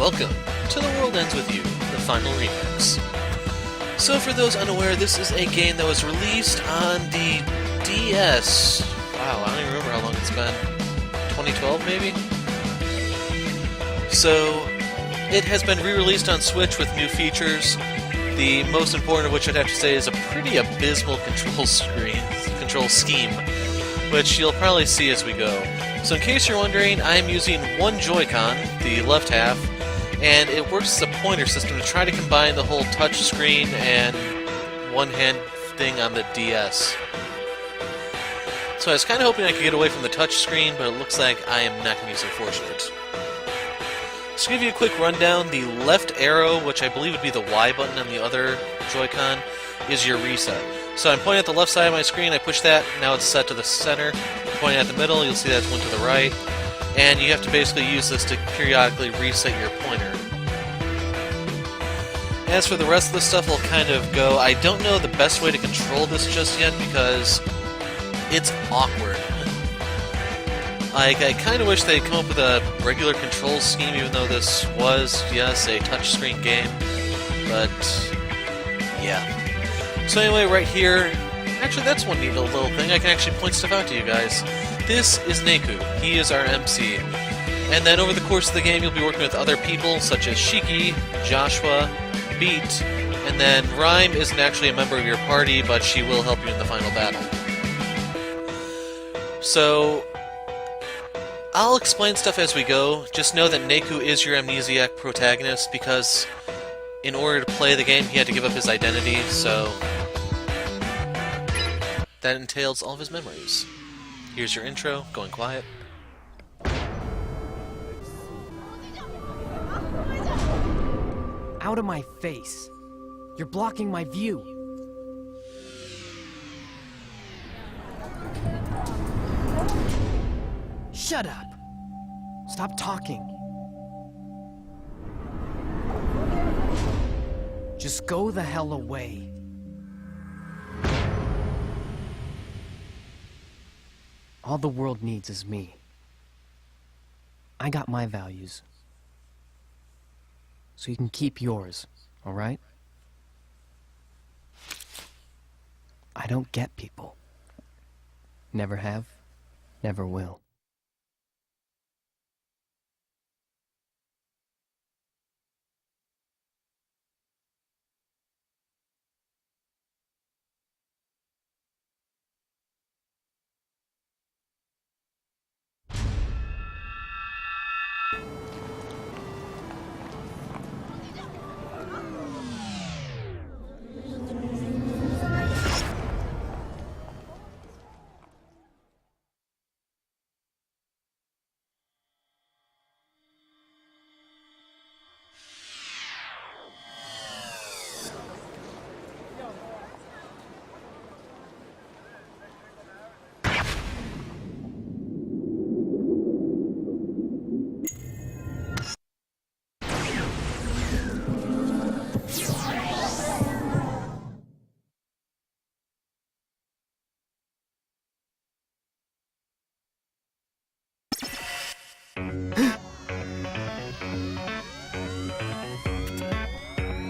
welcome to The World Ends With You, the final remix. So for those unaware, this is a game that was released on the DS. Wow, I don't even remember how long it's been. 2012 maybe? So it has been re-released on Switch with new features. The most important of which I'd have to say is a pretty abysmal control scheme, which you'll probably see as we go. So in case you're wondering, I'm using one Joy-Con, the left half, and it works as a pointer system to try to combine the whole touch screen and one-hand thing on the DS. So I was kind of hoping I could get away from the touch screen, but it looks like I am not going to be so fortunate. So to give you a quick rundown, the left arrow, which I believe would be the Y button on the other Joy-Con, is your reset. So I'm pointing at the left side of my screen, I push that, now it's set to the center. I'm pointing at the middle, you'll see that's one to the right. And you have to basically use this to periodically reset your pointer. As for the rest of the stuff, I'll kind of go. I don't know the best way to control this just yet because it's awkward. I kind of wish they'd come up with a regular control scheme, even though this was, yes, a touchscreen game. But, yeah. So anyway, right here, actually that's one neat little thing, I can actually point stuff out to you guys. This is Neku, he is our MC. And then over the course of the game you'll be working with other people, such as Shiki, Joshua, Beat, and then Rhyme isn't actually a member of your party, but she will help you in the final battle. So, I'll explain stuff as we go, just know that Neku is your amnesiac protagonist, because in order to play the game he had to give up his identity, so that entails all of his memories. Here's your intro, going quiet. Out of my face. You're blocking my view. Shut up. Stop talking. Just go the hell away. All the world needs is me. I got my values. So you can keep yours, alright? I don't get people. Never have, never will.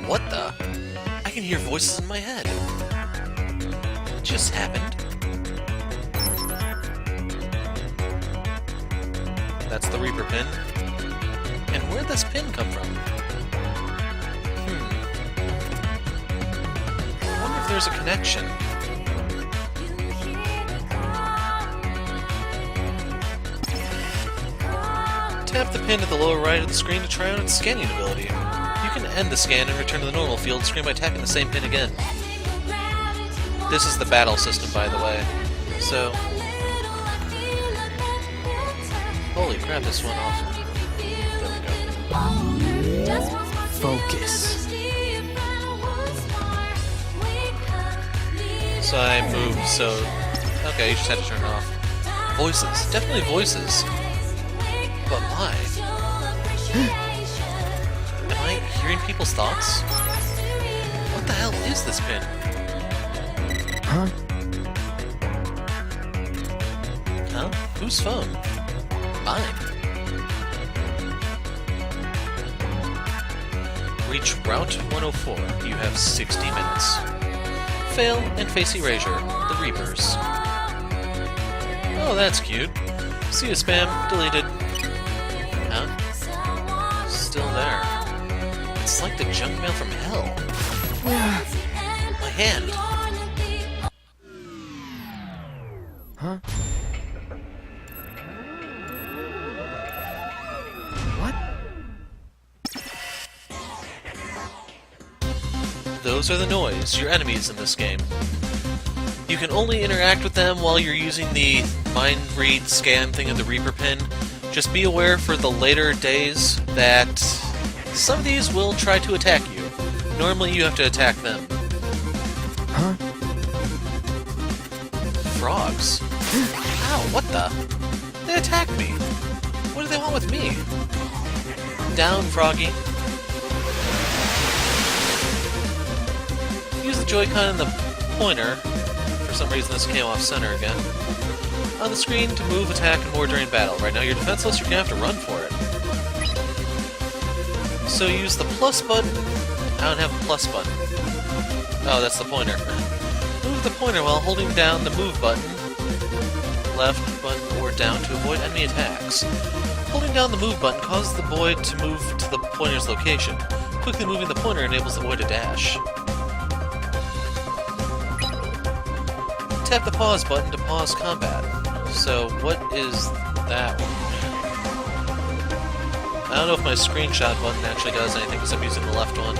What the? I can hear voices in my head. It just happened. That's the Reaper pin. And where'd this pin come from? I wonder if there's a connection. Tap the pin at the lower right of the screen to try out its scanning ability. You can end the scan and return to the normal field screen by tapping the same pin again. This is the battle system, by the way. So, holy crap, this went off. There we go. Focus. So I moved, so... Okay, you just had to turn it off. Voices. Definitely voices. But why? Am I hearing people's thoughts? What the hell is this pin? Huh? Huh? Whose phone? Mine. reach Route 104. You have 60 minutes. Fail and face erasure. The Reapers. Oh, that's cute. See you, spam. Deleted. Huh? Still there. It's like the junk mail from hell. My hand. Huh? What? Those are the Noise, your enemies in this game. You can only interact with them while you're using the mind read scan thing of the Reaper pin. Just be aware for the later days that some of these will try to attack you. Normally you have to attack them. Huh? Frogs? Ow, what the? They attacked me! What do they want with me? Down, Froggy. Use the Joy-Con and the pointer. For some reason this came off center again. On the screen to move, attack, and more during battle. Right now you're defenseless, you're gonna have to run for it. So use the plus button. I don't have a plus button. Oh, that's the pointer. Move the pointer while holding down the move button. Left button or down to avoid enemy attacks. Holding down the move button causes the boy to move to the pointer's location. Quickly moving the pointer enables the boy to dash. Tap the pause button to pause combat. So, what is that one? I don't know if my screenshot button actually does anything because I'm using the left one.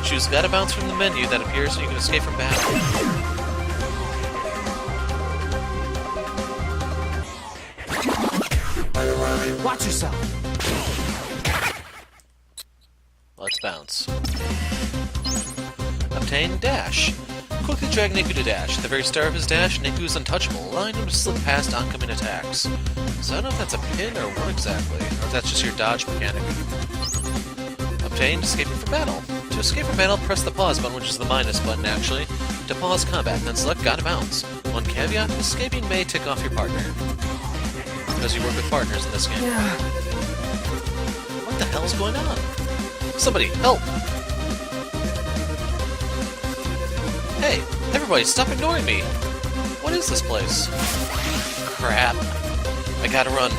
Choose Gotta Bounce from the menu that appears so you can escape from battle. Watch yourself! Let's bounce. Obtain Dash. Quickly drag Neku to dash. At the very start of his dash, Neku is untouchable, allowing him to slip past oncoming attacks. So I don't know if that's a pin or what exactly, or if that's just your dodge mechanic. Obtain Escaping from battle. To escape from battle, press the pause button, which is the minus button actually, to pause combat, and then select Gotta Bounce. One caveat, escaping may tick off your partner. Because you work with partners in this game. What the hell's going on? Somebody, help! Hey, everybody, stop ignoring me! What is this place? Crap. I gotta run.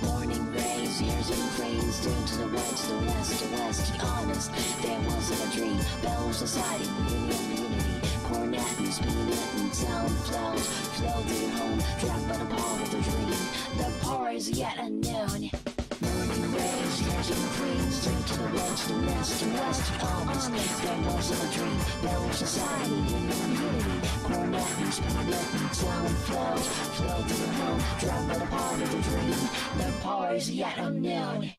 Morning rays, years and cranes, down to the west, the west, the west. Honest, there wasn't a dream. Bell society, unity. Cornet and speednet and sound flows, flow to your home, trapped by the power of the dream. The power is yet unknown. Morning rays, years and cranes, down to the west, the west, the west. Honest, there wasn't a dream. Bell society, unity. Cornet and speednet and sound flows, flow to your home, trapped by the power of the dream. The power is yet unknown.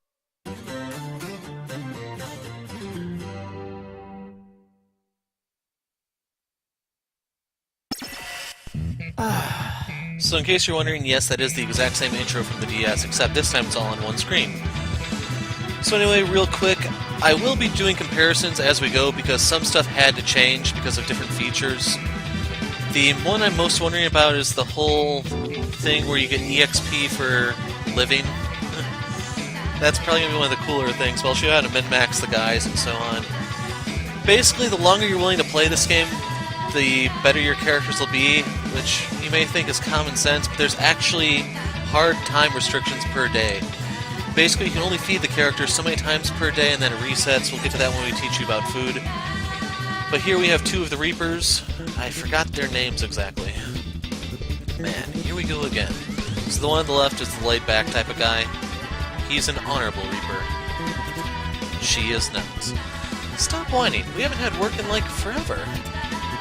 So in case you're wondering, yes, that is the exact same intro from the DS, except this time it's all on one screen. So anyway, real quick, I will be doing comparisons as we go because some stuff had to change because of different features. The one I'm most wondering about is the whole thing where you get EXP for living. That's probably going to be one of the cooler things, but I'll show you how to min-max the guys and so on. Basically, the longer you're willing to play this game, the better your characters will be, which you may think is common sense, but there's actually hard time restrictions per day. Basically, you can only feed the characters so many times per day, and then it resets. We'll get to that when we teach you about food. But here we have two of the Reapers. I forgot their names exactly. Man, here we go again. So the one on the left is the laid-back type of guy. He's an honorable Reaper. She is not. Stop whining. We haven't had work in, like, forever.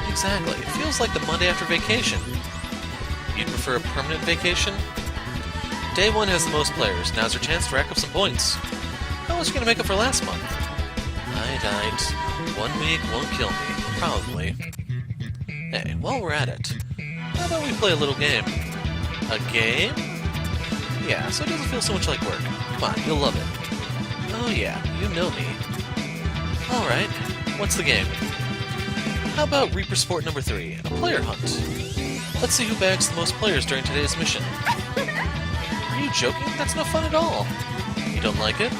Exactly. It feels like the Monday after vacation. You'd prefer a permanent vacation? Day 1 has the most players. Now's your chance to rack up some points. How much are you going to make up for last month? Night. 1 week won't kill me. Probably. Hey, while we're at it, how about we play a little game? A game? Yeah, so it doesn't feel so much like work. Come on, you'll love it. Oh yeah, you know me. Alright, what's the game? How about Reaper Sport number 3, a player hunt? Let's see who bags the most players during today's mission. Are you joking? That's no fun at all. You don't like it?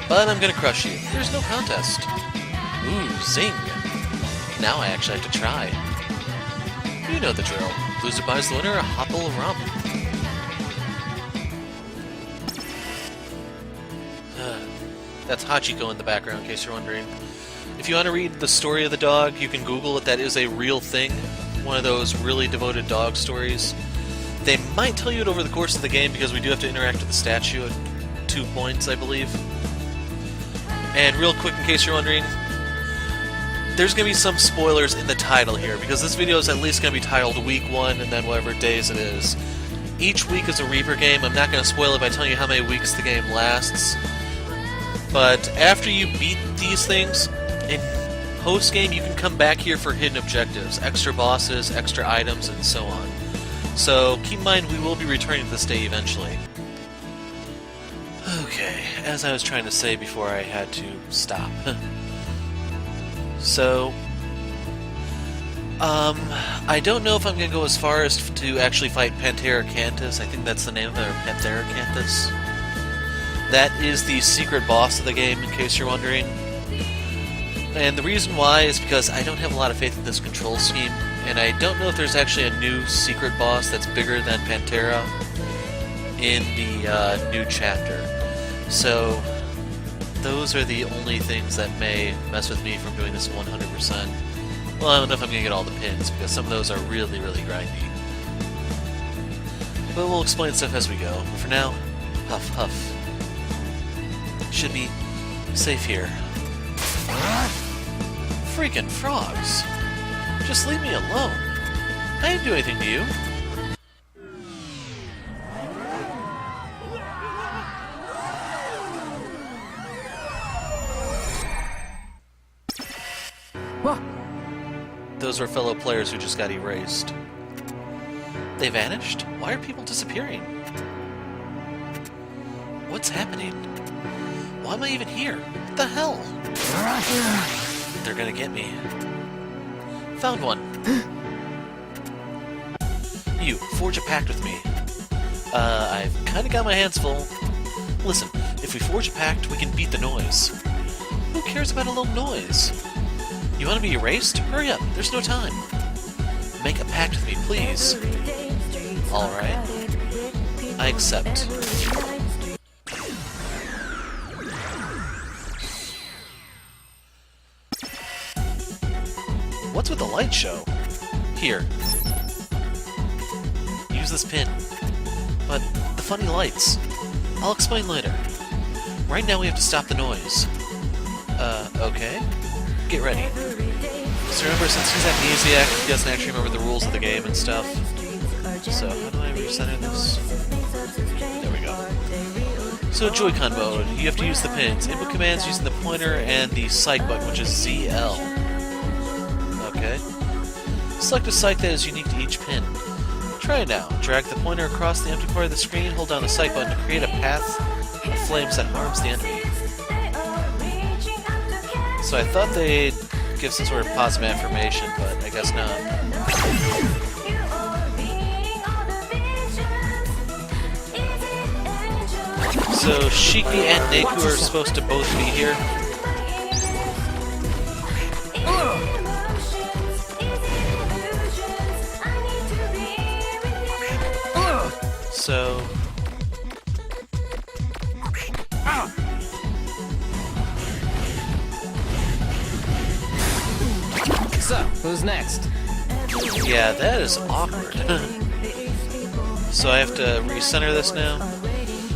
But I'm gonna crush you. There's no contest. Ooh, zing. Now I actually have to try. You know the drill. Loser buys the winner a hot bowl of rum. That's Hachiko in the background, in case you're wondering. If you want to read the story of the dog, you can Google it. That is a real thing. One of those really devoted dog stories. They might tell you it over the course of the game because we do have to interact with the statue at 2 points, I believe. And real quick, in case you're wondering, there's going to be some spoilers in the title here, because this video is at least going to be titled Week 1 and then whatever days it is. Each week is a Reaper game. I'm not going to spoil it by telling you how many weeks the game lasts. But after you beat these things, in post-game you can come back here for hidden objectives, extra bosses, extra items, and so on. So keep in mind we will be returning to this day eventually. Okay, as I was trying to say before I had to stop. So, I don't know if I'm going to go as far as to actually fight Pantera-Cantus. I think that's the name of it, or Panthera-Cantus. That is the secret boss of the game, in case you're wondering. And the reason why is because I don't have a lot of faith in this control scheme, and I don't know if there's actually a new secret boss that's bigger than Pantera in the new chapter. So, those are the only things that may mess with me from doing this 100%. Well, I don't know if I'm going to get all the pins, because some of those are really, really grindy. But we'll explain stuff as we go. But for now, huff huff. Should be safe here. Freaking frogs! Just leave me alone. I didn't do anything to you. Whoa! Those are fellow players who just got erased. They vanished? Why are people disappearing? What's happening? Why am I even here? What the hell? They're gonna get me. Found one. You, forge a pact with me. I've kinda got my hands full. Listen, if we forge a pact, we can beat the noise. Who cares about a little noise? You want to be erased? Hurry up, there's no time. Make a pact with me, please. Alright. I accept. What's with the light show? Here. Use this pin. But the funny lights. I'll explain later. Right now we have to stop the noise. Okay. Get ready. So remember, since he's amnesiac, he doesn't actually remember the rules of the game and stuff. So, how do I recenter this? There we go. So, Joy-Con mode. You have to use the pins. Input commands using the pointer and the psych button, which is ZL. Okay. Select a psych that is unique to each pin. Try it now. Drag the pointer across the empty part of the screen, hold down the psych button to create a path of flames that harms the enemy. So I thought they'd give some sort of positive affirmation, but I guess not. So Shiki and Neku are supposed to both be here. So... So, who's next? yeah, that is awkward. So I have to recenter this now.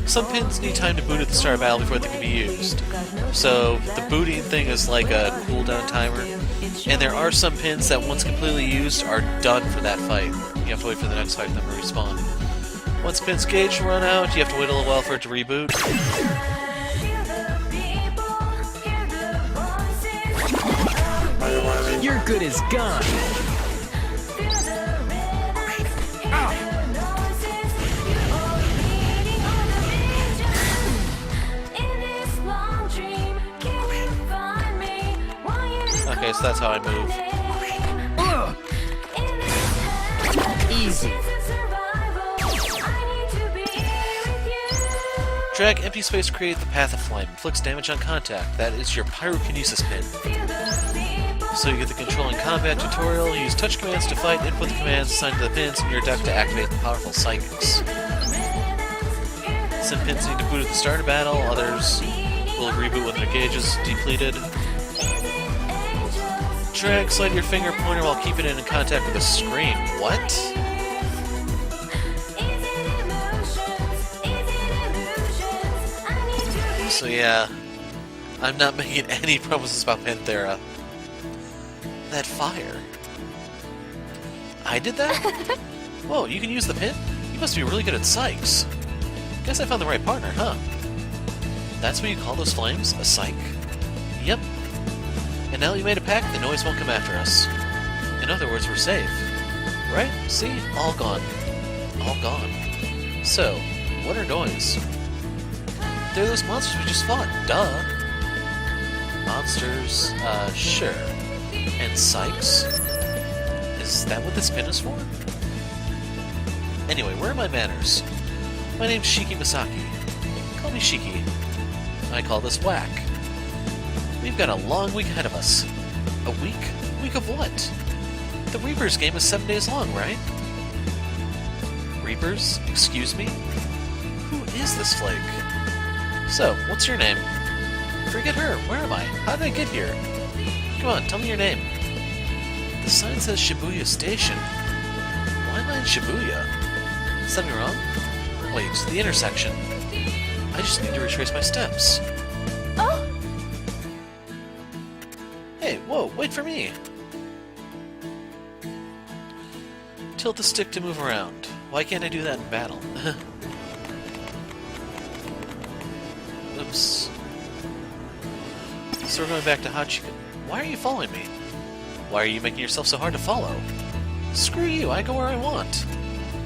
Some pins need time to boot at the start of battle before they can be used. So the booting thing is like a cooldown timer. And there are some pins that once completely used are done for that fight. You have to wait for the next fight for them to respawn. Once pin's gauge run out, you have to wait a little while for it to reboot. You're good as gone. Okay, so that's how I move. Easy. Drag empty space to create the path of flame. Inflicts damage on contact. That is your pyrokinesis pin. So you get the control in combat tutorial. Use touch commands to fight. Input the commands assigned to the pins in your deck to activate the powerful psychics. Some pins need to boot at the start of battle. Others will reboot when their gauge is depleted. Drag, slide your finger pointer while keeping it in contact with a screen. What? So yeah, I'm not making any promises about Plethora. That fire. I did that? Whoa, you can use the pin? You must be really good at psychs. Guess I found the right partner, huh? That's what you call those flames? A psych? Yep. And now that you made a pact, the noise won't come after us. In other words, we're safe. Right? See? All gone. All gone. So, what are noise? They're those monsters we just fought. Duh. Monsters, sure. And psychs? Is that what this pin is for? Anyway, where are my manners? My name's Shiki Misaki. Call me Shiki. I call this whack. We've got a long week ahead of us. A week? Week of what? The Reapers game is 7 days long, right? Reapers? Excuse me? Who is this flake? So, what's your name? Forget her. Where am I? How did I get here? Come on, tell me your name. The sign says Shibuya Station. Why am I in Shibuya? Something wrong? Wait, the intersection. I just need to retrace my steps. Oh! Hey, whoa, wait for me! Tilt the stick to move around. Why can't I do that in battle? Oops. So we're going back to Hachiko. Why are you following me? Why are you making yourself so hard to follow? Screw you, I go where I want.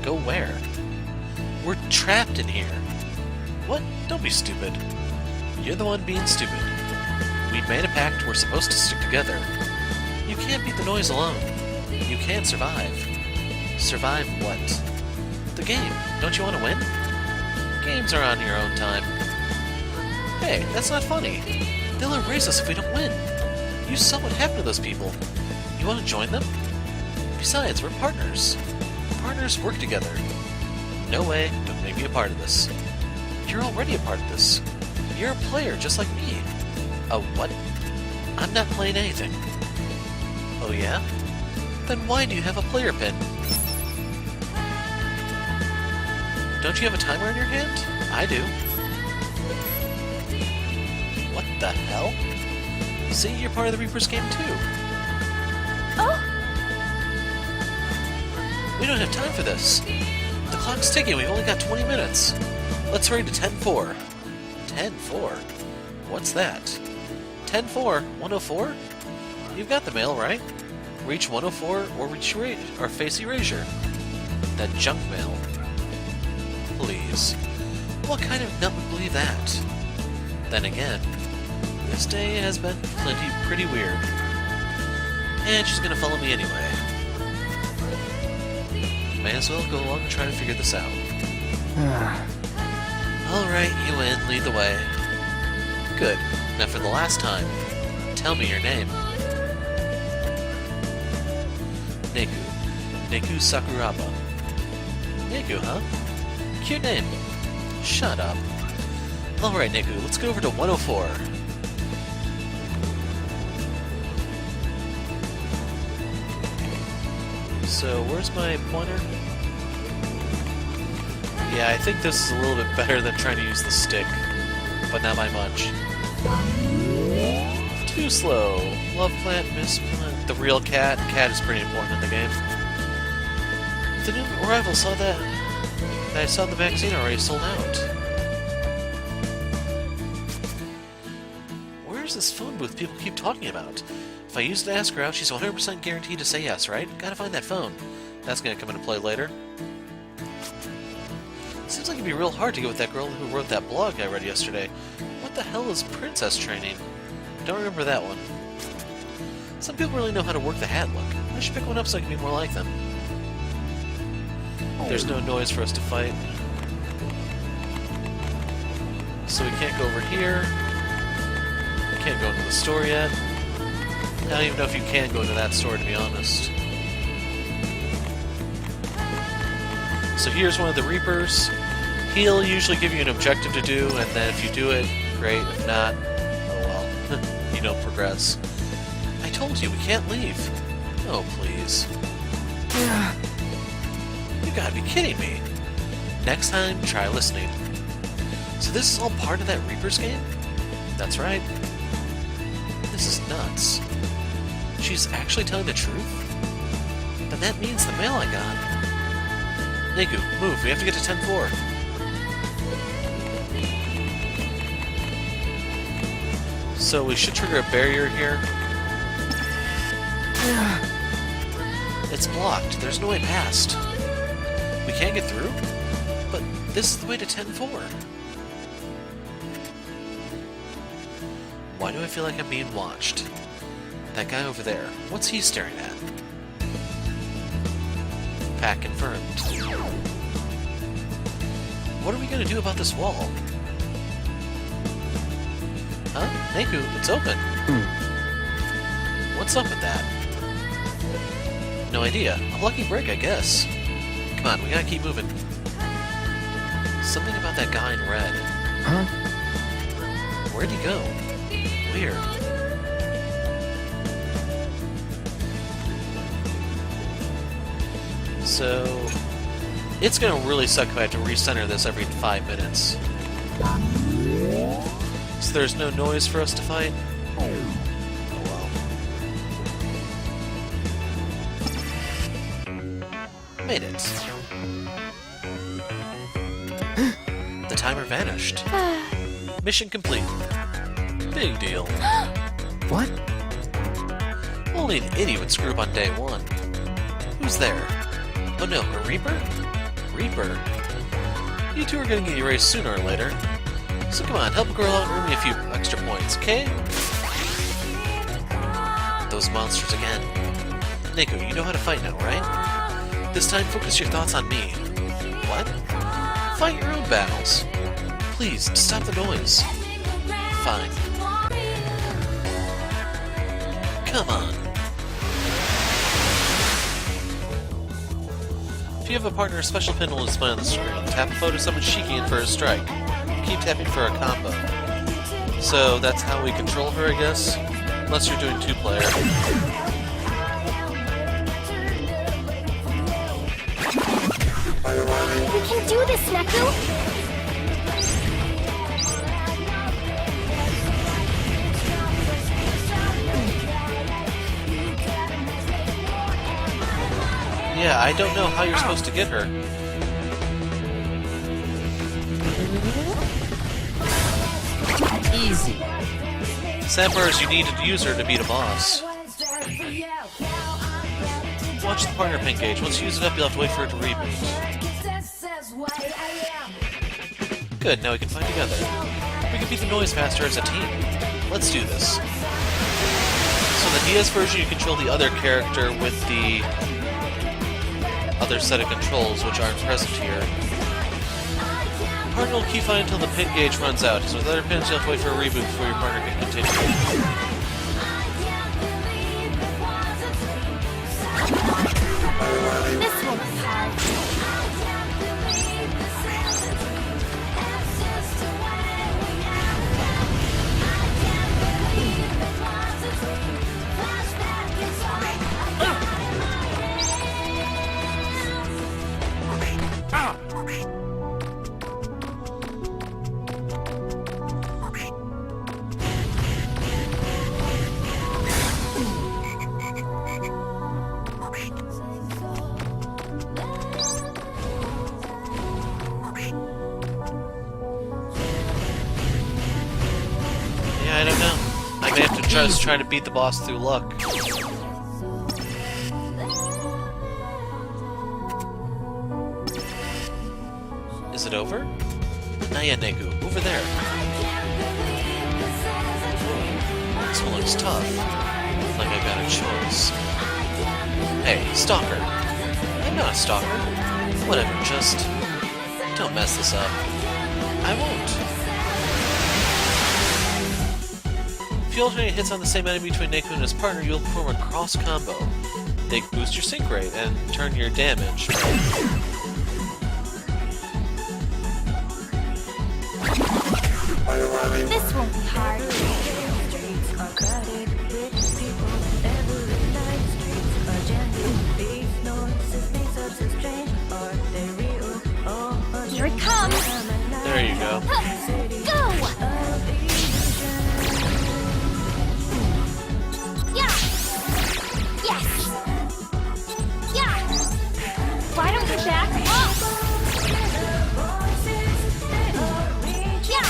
Go where? We're trapped in here. What? Don't be stupid. You're the one being stupid. We've made a pact, we're supposed to stick together. You can't beat the noise alone. You can't survive. Survive what? The game. Don't you want to win? Games are on your own time. Hey, that's not funny. They'll erase us if we don't win. You saw what happened to those people. You want to join them? Besides, we're partners. Partners work together. No way, don't make me a part of this. You're already a part of this. You're a player just like me. A what? I'm not playing anything. Oh yeah? Then why do you have a player pin? Don't you have a timer in your hand? I do. What the hell? See, you're part of the Reapers game too. Oh! We don't have time for this. The clock's ticking, we've only got 20 minutes. Let's hurry to 10-4. 10-4? What's that? 10-4, 104? You've got the mail, right? Reach 104 or reach or face erasure. That junk mail. Please. What kind of nut would believe that? Then again, this day has been pretty weird. And she's gonna follow me anyway. May as well go along and try to figure this out. Alright, you win. Lead the way. Good. Now for the last time, tell me your name. Neku. Neku Sakuraba. Neku, huh? Cute name. Shut up. Alright, Neku, let's go over to 104. So, where's my pointer? Yeah, I think this is a little bit better than trying to use the stick, but not by much. Too slow. Love plant, miss plant. the real cat. Cat is pretty important in the game. The new arrival saw that I saw the magazine already sold out. Where's this phone booth people keep talking about? If I use it to ask her out, she's 100% guaranteed to say yes, right? Gotta find that phone. That's gonna come into play later. Seems like it'd be real hard to get with that girl who wrote that blog I read yesterday. What the hell is princess training? Don't remember that one. Some people really know how to work the hat look. I should pick one up so I can be more like them. There's no noise for us to fight. So we can't go over here. We can't go into the store yet. I don't even know if you can go into that store, to be honest. So here's one of the Reapers. He'll usually give you an objective to do, and then if you do it, great. If not, oh well. You don't progress. I told you, we can't leave. Oh, please. You gotta be kidding me. Next time, try listening. So this is all part of that Reapers game? That's right. This is nuts. She's actually telling the truth? Then that means the mail I got. Neku, move. We have to get to 10th floor. So we should trigger a barrier here. It's blocked. There's no way past. We can't get through? But this is the way to 10th floor. Why do I feel like I'm being watched? That guy over there, what's he staring at? Pack confirmed. What are we gonna do about this wall? Huh? Neku, it's open. What's up with that? No idea. A lucky break, I guess. Come on, we gotta keep moving. Something about that guy in red. Huh? Where'd he go? Weird. So... it's gonna really suck if I have to recenter this every 5 minutes. So there's no noise for us to fight? Oh well. Made it. The timer vanished. Mission complete. Big deal. What? Only an idiot would screw up on day one. Who's there? Oh no, a Reaper? Reaper? You two are gonna get erased sooner or later. So come on, help a girl out and earn me a few extra points, okay? Those monsters again. Neku, you know how to fight now, right? This time focus your thoughts on me. What? Fight your own battles. Please, stop the noise. Fine. Come on. If you have a partner, a special pin will display on the screen. Tap a photo of someone Shiki in for a strike. Keep tapping for a combo. So that's how we control her, I guess? Unless you're doing two-player. We can do this, Neku! Yeah, I don't know how you're supposed to get her. Easy. Sad part is you need to use her to beat a boss. Watch the partner pin gauge. Once you use it up, you'll have to wait for it to reboot. Good, now we can fight together. We can beat the noise faster as a team. Let's do this. So the DS version, you control the other character with the other set of controls, which aren't present here. Partner will keep fighting until the pin gauge runs out, so with other pins you'll have to wait for a reboot before your partner can continue. This one is hard. just trying to beat the boss through luck. Is it over? Not yet, Neku. Over there. This one looks tough. Like I got a choice. Hey, stalker. I'm not a stalker. Whatever, just don't mess this up. I won't. If you alternate hits on the same enemy between Neku and his partner, you'll perform a cross combo. They boost your sync rate and turn your damage. This won't be hard. Here it comes. There you go. Go! Yeah! Yes! Yeah! Why don't you back up? Yeah!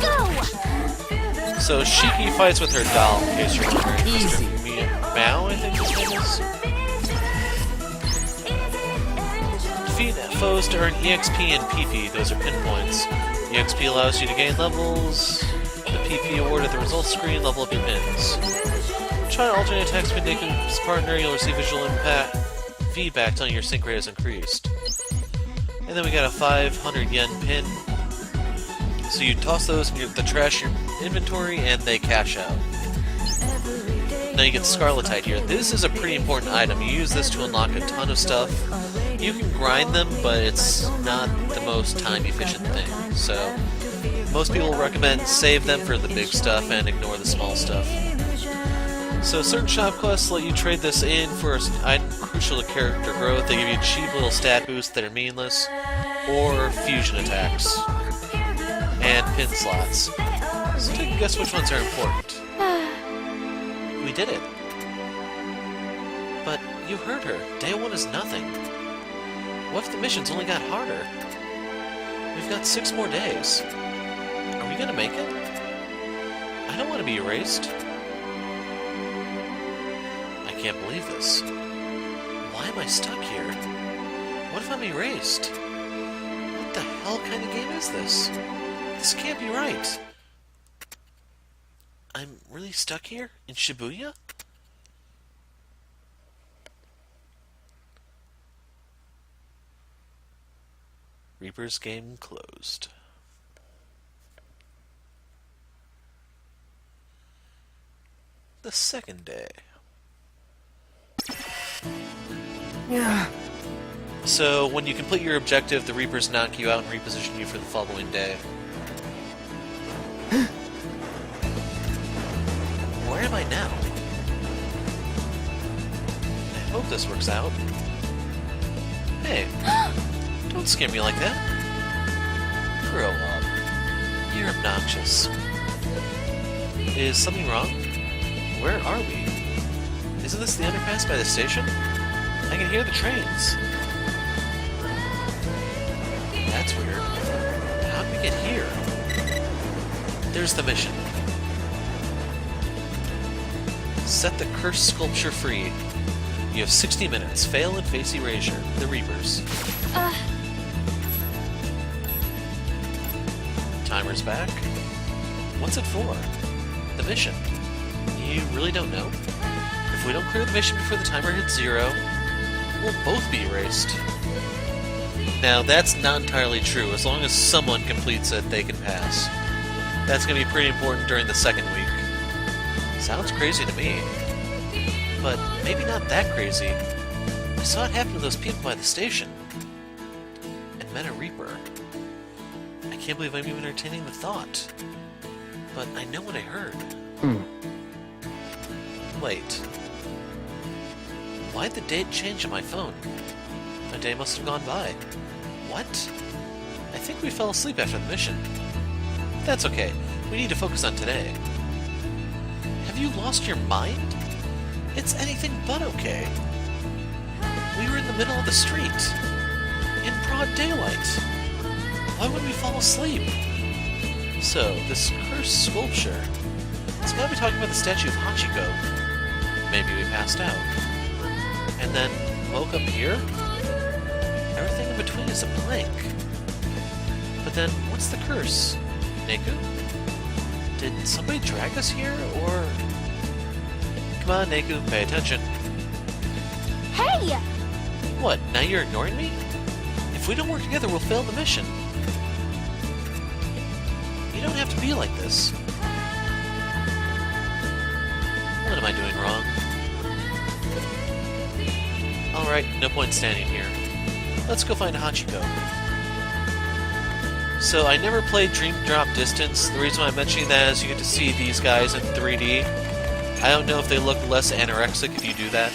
Go! So Shiki fights with her doll, in case you're wondering. Easy. Mr. Mao, I think his name is. Defeat foes to earn EXP and PP, those are pinpoints. EXP allows you to gain levels. The PP awarded at the results screen, level up your pins. Try to alternate attacks with Neku's partner, you'll receive visual impact feedback telling your sync rate has increased. And then we got a 500 yen pin. So you toss those in the trash your inventory and they cash out. Now you get Scarletite here. This is a pretty important item. You use this to unlock a ton of stuff. You can grind them, but it's not the most time-efficient thing. So most people recommend save them for the big stuff and ignore the small stuff. So certain shop quests let you trade this in for an item crucial to character growth. They give you cheap little stat boosts that are meaninless, or fusion attacks, and pin slots. So take a guess which ones are important. We did it. But you heard her. Day 1 is nothing. What if the missions only got harder? We've got 6 more days. Are we gonna make it? I don't want to be erased. I can't believe this. Why am I stuck here? What if I'm erased? What the hell kind of game is this? This can't be right. I'm really stuck here? In Shibuya? Reaper's game closed. The second day. Yeah. So, when you complete your objective, the Reapers knock you out and reposition you for the following day. Where am I now? I hope this works out. Hey, don't scare me like that. Grow up. You're obnoxious. Is something wrong? Where are we? Isn't this the underpass by the station? I can hear the trains. That's weird. How did we get here? There's the mission. Set the cursed sculpture free. You have 60 minutes. Fail and face erasure. The Reapers. Timer's back. What's it for? The mission. You really don't know? If we don't clear the mission before the timer hits 0, we'll both be erased. Now, that's not entirely true. As long as someone completes it, they can pass. That's going to be pretty important during the second week. Sounds crazy to me. But maybe not that crazy. I saw it happen to those people by the station. And met a Reaper. I can't believe I'm even entertaining the thought. But I know what I heard. Wait. Why'd the date change on my phone? A day must have gone by. What? I think we fell asleep after the mission. That's okay. We need to focus on today. Have you lost your mind? It's anything but okay. We were in the middle of the street. In broad daylight. Why would we fall asleep? So, this cursed sculpture. It's gotta be talking about the statue of Hachiko. Maybe we passed out. And then woke up here? Everything in between is a blank. But then, what's the curse? Neku? Did somebody drag us here, or... Come on, Neku, pay attention. Hey! What, now you're ignoring me? If we don't work together, we'll fail the mission. You don't have to be like this. What am I doing wrong? Alright, no point standing here. Let's go find Hachiko. So, I never played Dream Drop Distance. The reason why I'm mentioning that is you get to see these guys in 3D. I don't know if they look less anorexic if you do that.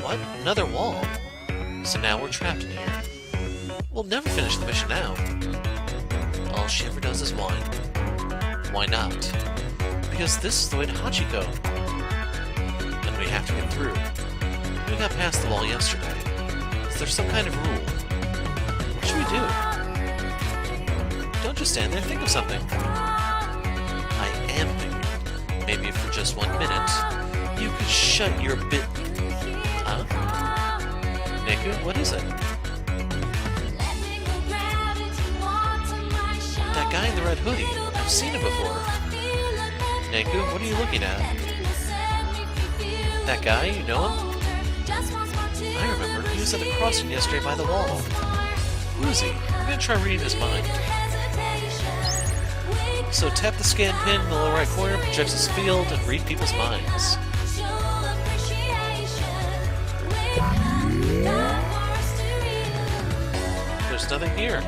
What? Another wall? So now we're trapped in here. We'll never finish the mission now. All she ever does is whine. Why not? Because this is the way to Hachiko. And we have to get through. We got past the wall yesterday. Is there some kind of rule? What should we do? Don't just stand there, think of something. I am thinking. Maybe for just 1 minute, you could shut your bit... Huh? Neku, what is it? That guy in the red hoodie. I've seen him before. Neku, what are you looking at? That guy, you know him? I remember, he was at the crossing yesterday by the wall. Who is he? I'm gonna try reading his mind. So tap the scan pin in the lower right corner, projects his field, and read people's minds. There's nothing here.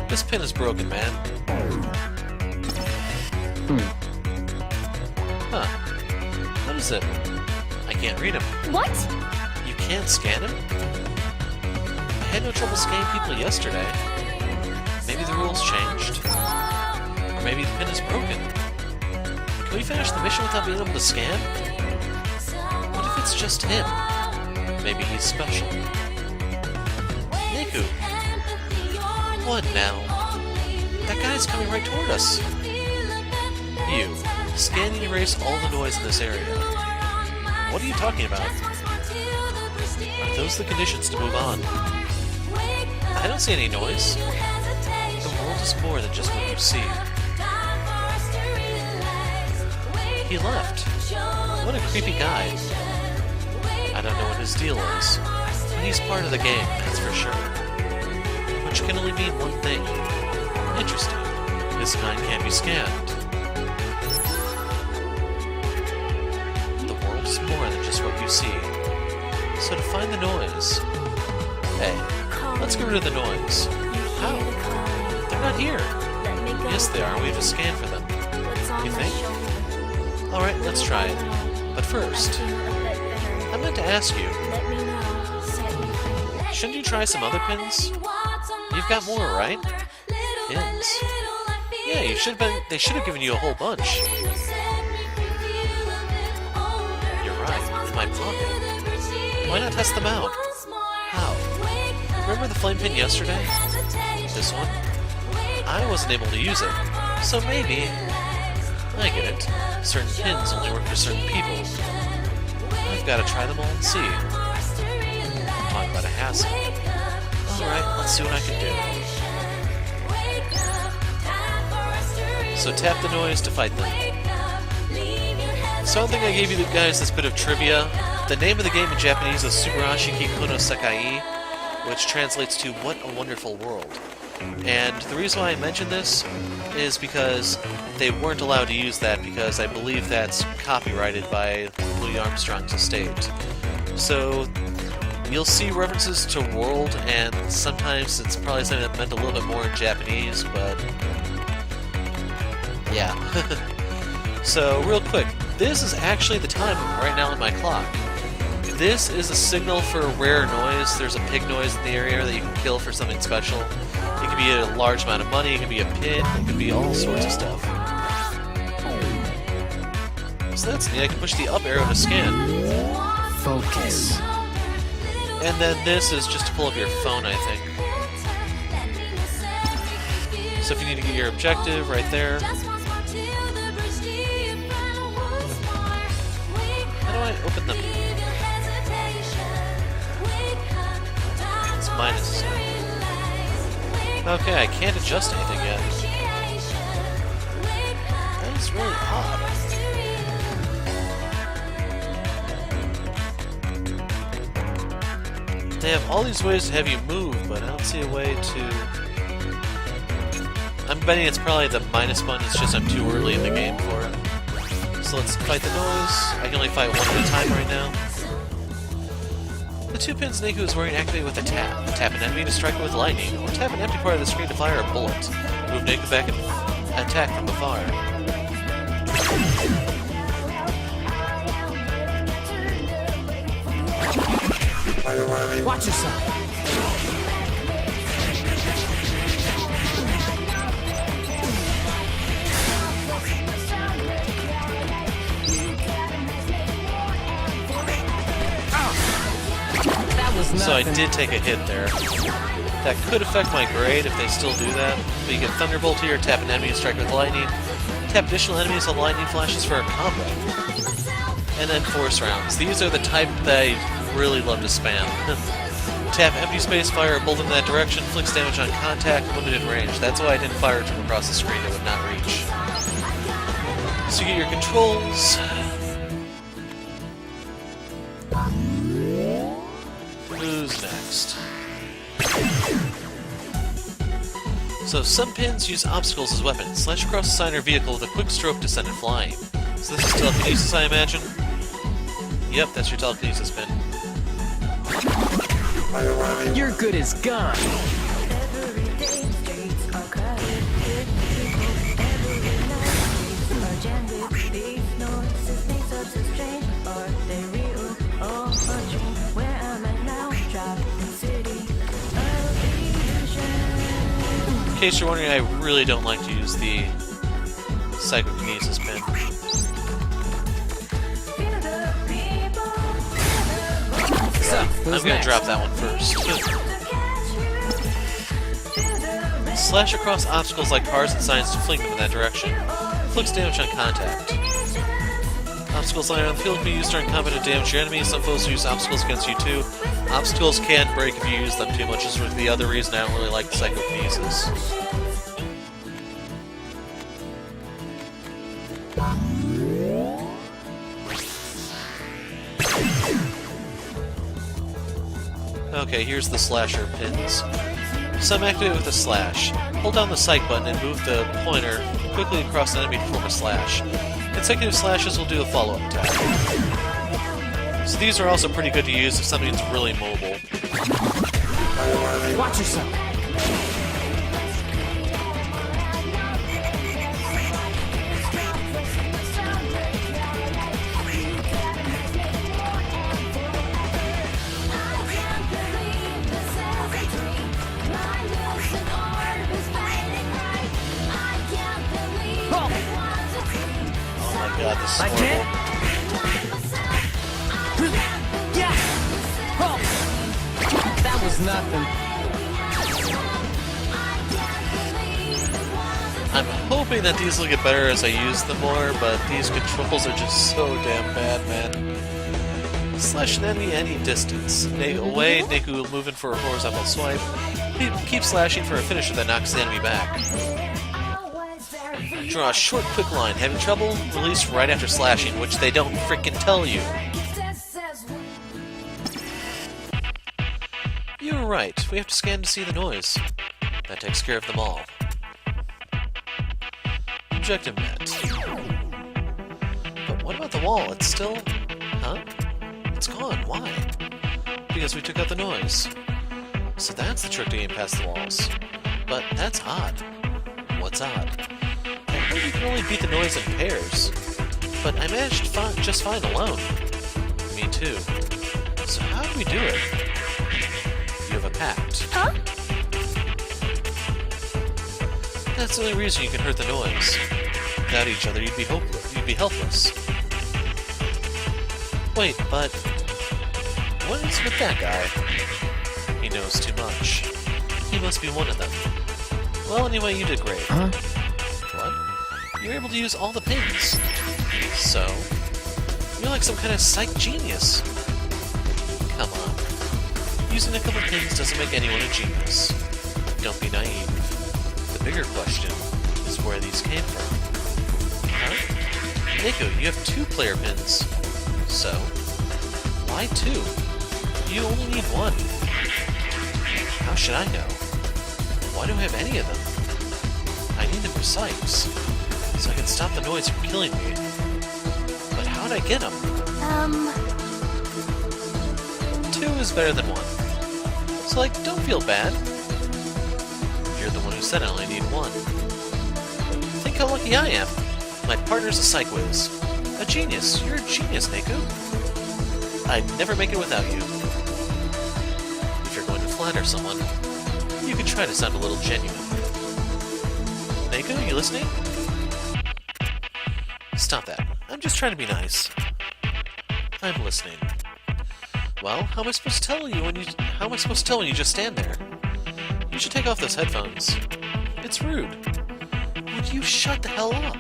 This pin is broken, man. Huh. What is it? I can't read him. What? You can't scan him? I had no trouble scanning people yesterday. Maybe the rules changed? Or maybe the pin is broken? Can we finish the mission without being able to scan? What if it's just him? Maybe he's special. Neku! What now? That guy's coming right toward us. You. Scan and erase all the noise in this area. What are you talking about? Are those the conditions to move on? I don't see any noise. The world is more than just what you see. He left. What a creepy guy. I don't know what his deal is, but he's part of the game, that's for sure. Which can only mean one thing. Interesting. This kind can't be scanned. The world is more than just what you see. So to find the noise... Hey, let's get rid of the noise. How? They're not here. Yes, they are. We have to scan for them. You think? Alright, let's try it. But first, I meant to ask you, shouldn't you try some other pins? You've got more, right? Pins? Yeah, you should have been. They should have given you a whole bunch. You're right, in my pocket. Why not test them out? How? Remember the flame pin yesterday? This one? I wasn't able to use it, so maybe... I get it. Certain pins only work for certain people. I've got to try them all and see. Talk about a hassle. Alright, let's see what I can do. So tap the noise to fight them. So I don't think I gave you guys this bit of trivia. The name of the game in Japanese is Subarashiki Kono Sakai, which translates to What a Wonderful World. And the reason why I mentioned this is because they weren't allowed to use that because I believe that's copyrighted by Louis Armstrong's estate. So you'll see references to world, and sometimes it's probably something that meant a little bit more in Japanese, but yeah. So real quick, this is actually the time right now on my clock. This is a signal for a rare noise. There's a pig noise in the area that you can kill for something special. It could be a large amount of money, it could be a pin, it could be all sorts of stuff. So that's neat, I can push the up arrow to scan. Focus. And then this is just to pull up your phone, I think. So if you need to get your objective right there. How do I open them? It's minus. Okay, I can't adjust anything yet. That is really odd. They have all these ways to have you move, but I don't see a way to... I'm betting it's probably the minus button, it's just I'm too early in the game for it. So let's fight the noise. I can only fight one at a time right now. The 2 pins Neku is wearing activate with a tap. Tap an enemy to strike it with lightning, or tap an empty part of the screen to fire a bullet. Move Neku back and attack from afar. Watch yourself! So I did take a hit there. That could affect my grade if they still do that. But you can Thunderbolt here, tap an enemy and strike with lightning. Tap additional enemies on lightning flashes for a combo. And then force rounds. These are the type that I really love to spam. Tap empty space, fire a bolt in that direction, inflicts damage on contact, limited range. That's why I didn't fire it from across the screen, it would not reach. So you get your controls. Who's next? So some pins use obstacles as weapons. Slash across a sign or vehicle with a quick stroke to send it flying. So this is telekinesis, I imagine? Yep, that's your telekinesis pin. You're good as gone! In case you're wondering, I really don't like to use the psychokinesis pin. I'm gonna drop that one first. Slash across obstacles like cars and signs to fling them in that direction. Inflicts damage on contact. Obstacles lying on the field can be used during combat to damage your enemies. Some foes use obstacles against you too. Obstacles can break if you use them too much, is the other reason I don't really like the psychokinesis. Okay, here's the slasher pins. Some activate with a slash. Hold down the sight button and move the pointer quickly across the enemy to form a slash. Consecutive slashes will do a follow-up attack. So these are also pretty good to use if something's really mobile. Watch yourself! God, this is I horrible. can't. Yeah. Oh. That was nothing. I'm hoping that these will get better as I use them more, but these controls are just so damn bad, man. Slash an enemy any distance. Away, Neku will move in for a horizontal swipe. Keep slashing for a finisher that knocks the enemy back. Draw a short, quick line. Having trouble? Release right after slashing, which they don't frickin' tell you. You were right. We have to scan to see the noise. That takes care of them all. Objective met. But what about the wall? It's still... Huh? It's gone. Why? Because we took out the noise. So that's the trick to getting past the walls. But that's odd. What's odd? I heard you can only beat the noise in pairs, but I managed just fine alone. Me too. So how do we do it? You have a pact. Huh? That's the only reason you can hurt the noise. Without each other, you'd be helpless. Wait, but what is with that guy? He knows too much. He must be one of them. Well, anyway, you did great. Huh? What? You were able to use all the pins. So, you're like some kind of psych genius. Come on. Using a couple pins doesn't make anyone a genius. Don't be naive. The bigger question is where these came from. Huh? Neku, you have 2 player pins. So, why 2? You only need 1. How should I know? Why do I have any of them? I need them for psychs, so I can stop the noise from killing me. But how'd I get them? 2 is better than 1. So, like, don't feel bad. You're the one who said I only need 1. Think how lucky I am. My partner's a psych whiz. A genius. You're a genius, Neku. I'd never make it without you. If you're going to flatter someone, you can try to sound a little genuine. Neku, you listening? Stop that. I'm just trying to be nice. I'm listening. Well, how am I supposed to tell when you just stand there? You should take off those headphones. It's rude. Would you shut the hell up?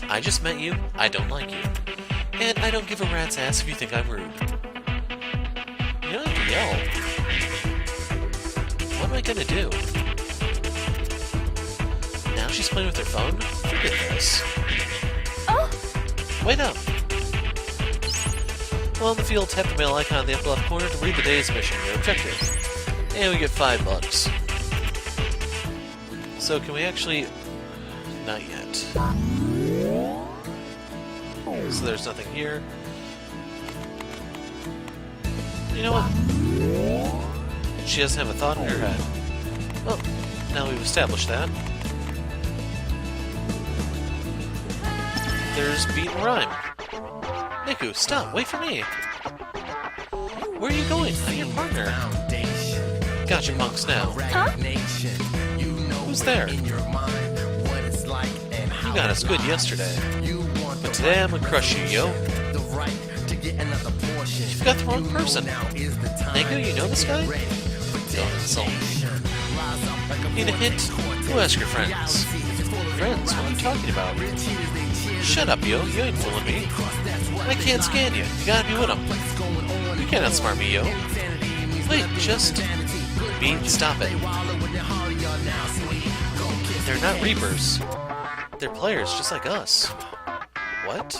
I just met you, I don't like you. And I don't give a rat's ass if you think I'm rude. You don't have to yell. What am I gonna do? Now she's playing with her phone? Forget this. Oh! Wait up! Well, in the field, tap the mail icon in the upper left corner to read the day's mission, your objective. And we get $5. So can we actually... Not yet. So there's nothing here. You know what? She doesn't have a thought in her head. Well, now we've established that. There's beat and rhyme. Neku, stop! Wait for me! Where are you going? I'm your partner. Gotcha, punks, now. Huh? Who's there? You got us good yesterday. But today I'm gonna crush you, yo. You've got the wrong person. Neku, you know this guy? Don't insult me. Need a hint? Go ask your friends. Friends? What are you talking about? Shut up, yo. You ain't fooling me. I can't scan you. You gotta be with them. You can't outsmart me, yo. Wait, just... Beat, stop it. They're not Reapers. They're players just like us. What?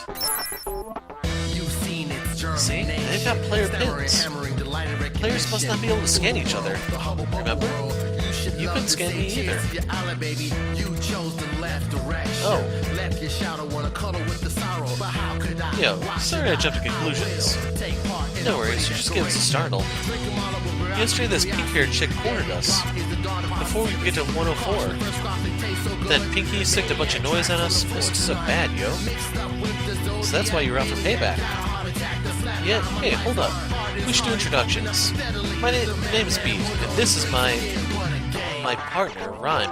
See? They've got player pins. Players must not be able to scan each other. Remember? You couldn't scan me either. Oh. Yo, sorry I jumped to conclusions. No worries, you just gave us a startle. Yesterday this pink-haired chick cornered us. Before we could get to 104. Then Pinky sicked a bunch of noise on us. It was just so bad, yo. So that's why you were out for payback. Yeah, hey, hold up. We should do introductions. My name is Beat, and this is my partner, Rhyme.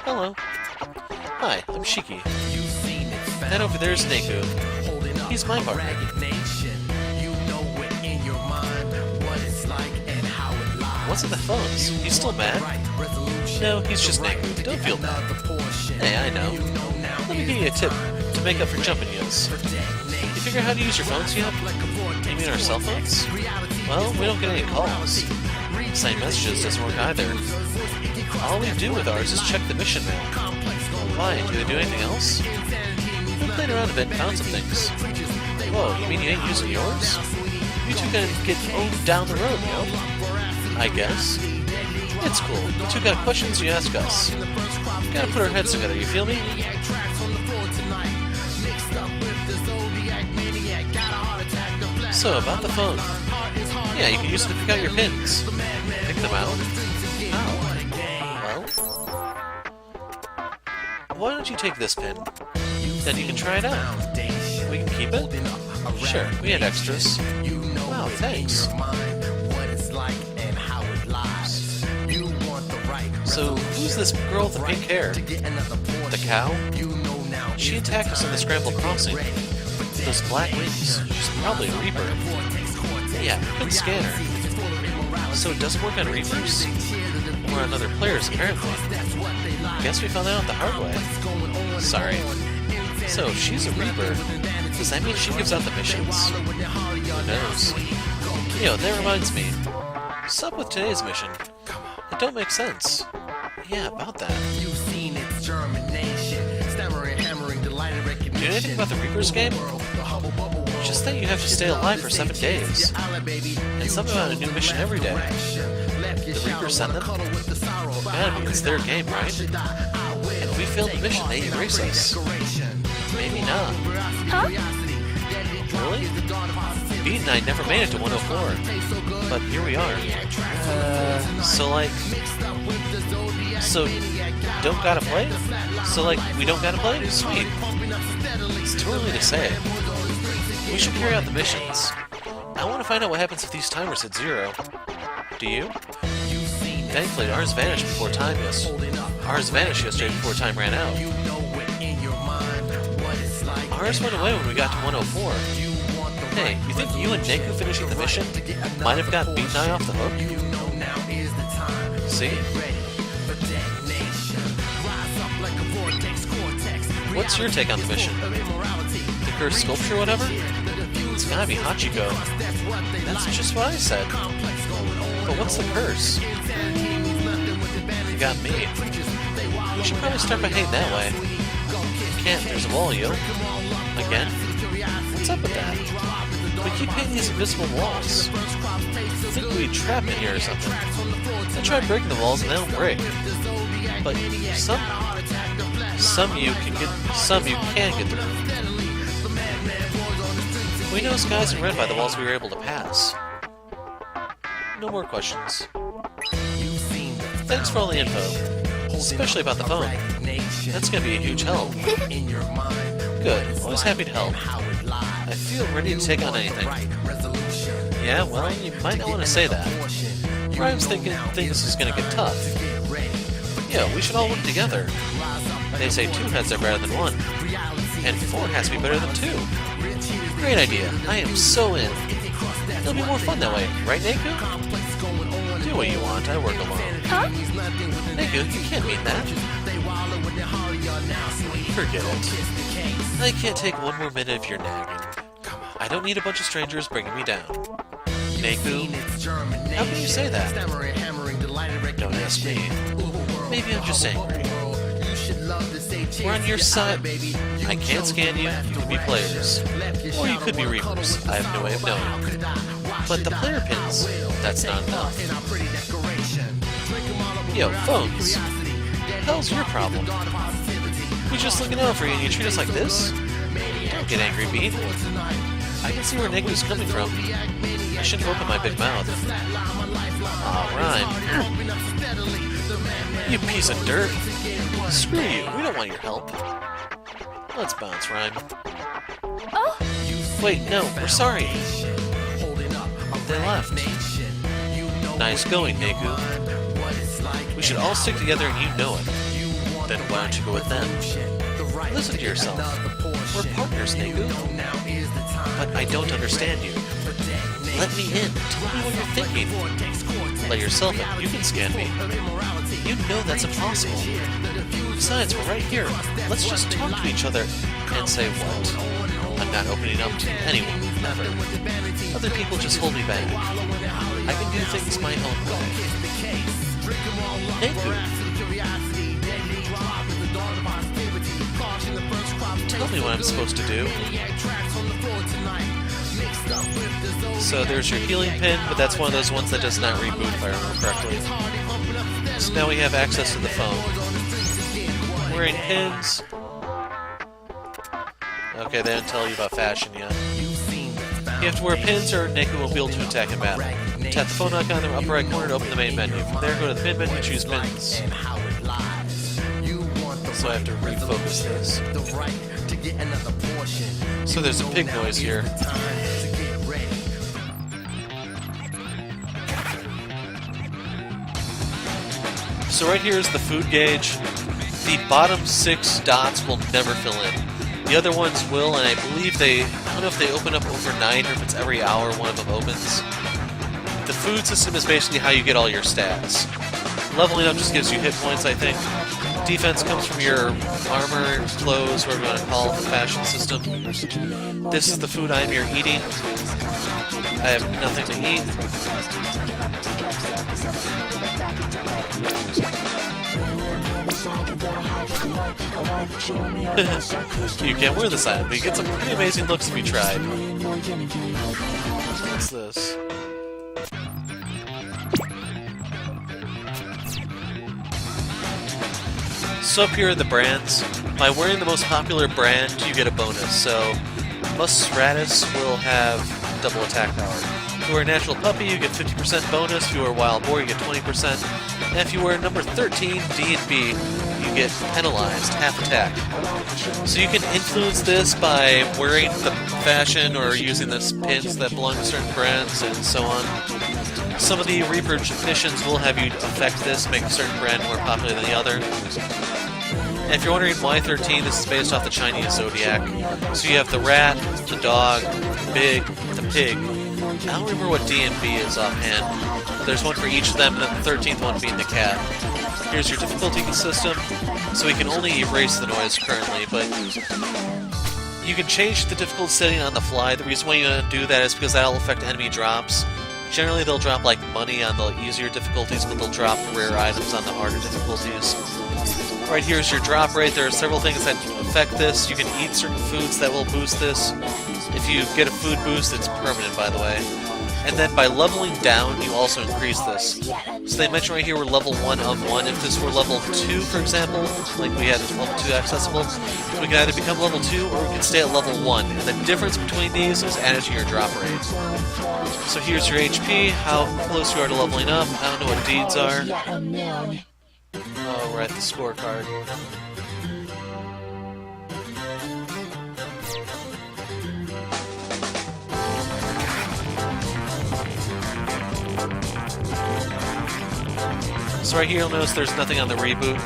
Hello. Hi, I'm Shiki. That over there is Neku. He's my partner. What's with the phones? He's still mad? No, he's just Neku. Don't feel bad. Hey, I know. Let me give you a tip to make up for jumping yous. You figure out how to use your phones yet? You mean our cell phones? Well, we don't get any calls. Sending messages doesn't work either. All we do with ours is check the mission mail. Why? Do they do anything else? We played around a bit and found some things. Whoa, you mean you ain't using yours? You two can get down the road, you know? I guess. It's cool. You two got questions, you ask us. Gotta put our heads together, you feel me? So, about the phone. Yeah, you can use it to pick out your pins. Pick them out? How? Well... Why don't you take this pin? Then you can try it out. We can keep it? Sure, we had extras. Wow, thanks. So, who's this girl with the pink hair? The cow? She attacked us in the scrambled crossing. Those black wings. She's probably a Reaper. Yeah, we couldn't scan her. So it doesn't work on Reapers? Or on other players, apparently. Guess we found out the hard way. Sorry. So, she's a Reaper. Does that mean she gives out the missions? Who knows? That reminds me. What's up with today's mission? It don't make sense. Yeah, about that. Do you know anything about the Reaper's game? Just that you have to stay alive for 7 days. And something about a new mission every day. The Reapers send them? Gotta be, it's their game, right? And if we fail the mission, they erase us. Maybe not. Huh? Really? Beat and I never made it to 104. But here we are. So, don't gotta play? So, we don't gotta play? Sweet. It's too early to say. We should carry out the missions. I want to find out what happens if these timers hit 0. Do you? Thankfully, ours vanished before time Ours vanished yesterday before time ran out. Ours went away when we got to 104. Hey, you think you and Neku finishing the mission might have got Beat and I off the hook? See? What's your take on the mission? The cursed sculpture or whatever? It's gotta be Hachiko. That's just what I said. But what's the curse? You got me. We should probably start by heading that way. Can't, there's a wall, yo. Again? What's up with that? We keep hitting these invisible walls. I think we trapped in here or something. I tried breaking the walls and they don't break. But some you can get through. We know skies in red by the walls we were able to pass. No more questions. Thanks for all the info, especially about the phone. That's gonna be a huge help. Good, always happy to help. I feel ready to take on anything. Yeah, well, you might not want to say that. Rhyme's thinking things is gonna get tough. Yeah, we should all work together. They say 2 heads are better than 1, and 4 has to be better than 2. Great idea. I am so in. It'll be more fun that way, right, Neku? Do what you want. I work alone. Huh? Neku, you can't mean that. Forget it. I can't take one more minute of your nagging. I don't need a bunch of strangers bringing me down. Neku, how can you say that? Don't ask me. Maybe I'm just angry. We're on your side. I can't scan you. You could be players. Or you could be Reapers. I have no way of knowing. But the player pins, that's not enough. Yo, phones. Hell's your problem? We're just looking out for you and you treat us like this? Don't get angry, Beat. I can see where Neku's coming from. I shouldn't open my big mouth. Aw, Rhyme. You piece of dirt. Screw you, we don't want your help. Let's bounce, Rhyme. Oh, Wait, no, we're sorry. They left. Nice going, Neku. We should all stick together and you know it. Then why don't you go with them? Listen to yourself. We're partners, Neku. But I don't understand you. Let me in. Tell me what you're thinking. Let yourself in. You can scan me. You know that's impossible. Besides, we're right here. Let's just talk to each other and say what? I'm not opening up to anyone, never. Other people just hold me back. I can do things my own way. Neku. Tell me what I'm supposed to do. So there's your healing pin, but that's one of those ones that does not reboot if I remember correctly. So now we have access to the phone. Wearing pins. Okay, they didn't tell you about fashion yet. You have to wear pins or Neku will be able to attack in battle. Tap the phone icon in the upper right corner to open the main menu. From there, go to the main menu and choose pins. So I have to refocus this. So there's a pig noise here. So right here is the food gauge. The bottom 6 dots will never fill in. The other ones will, and I believe I don't know if they open up overnight or if it's every hour one of them opens. The food system is basically how you get all your stats. Leveling up just gives you hit points, I think. Defense comes from your armor, clothes, whatever you want to call it, the fashion system. This is the food I am here eating. I have nothing to eat. You can't wear this item, but you get some pretty amazing looks if you tried. What's this? So up here are the brands. By wearing the most popular brand, you get a bonus. So Musratus will have double attack power. If you are a natural puppy, you get 50% bonus. If you are a wild boar, you get 20%. And if you wear number 13, D&B, you get penalized, half attack. So you can influence this by wearing the fashion or using the pins that belong to certain brands and so on. Some of the Reaper missions will have you affect this, make a certain brand more popular than the other. And if you're wondering why 13, this is based off the Chinese zodiac. So you have the rat, the dog, the pig. I don't remember what D and B is offhand. There's one for each of them, and then the 13th one being the cat. Here's your difficulty system. So we can only erase the noise currently, but you can change the difficulty setting on the fly. The reason why you do that is because that'll affect enemy drops. Generally, they'll drop like money on the easier difficulties, but they'll drop rare items on the harder difficulties. Right here is your drop rate. There are several things that affect this. You can eat certain foods that will boost this. If you get a food boost, it's permanent, by the way. And then by leveling down, you also increase this. So they mention right here we're level 1 of 1. If this were level 2, for example, like we had level 2 accessible, we can either become level 2 or we can stay at level 1. And the difference between these is added to your drop rate. So here's your HP, how close you are to leveling up. I don't know what deeds are. Oh, we're at the scorecard. So right here you'll notice there's nothing on the reboot.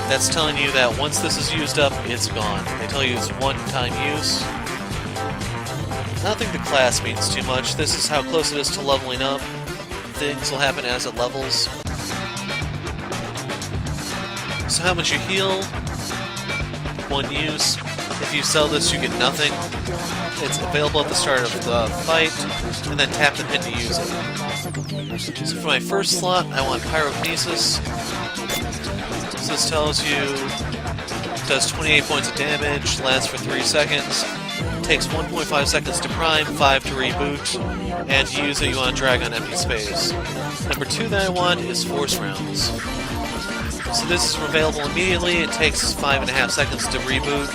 That's telling you that once this is used up, it's gone. They tell you it's one-time use. I don't think the class means too much. This is how close it is to leveling up. Things will happen as it levels. So how much you heal, 1 use. If you sell this, you get nothing. It's available at the start of the fight, and then tap and hit to use it. So for my first slot, I want Pyrokinesis. So this tells you does 28 points of damage, lasts for 3 seconds, takes 1.5 seconds to prime, 5 to reboot, and to use it you want to drag on empty space. Number 2 that I want is Force Rounds. So this is available immediately, it takes 5.5 seconds to reboot.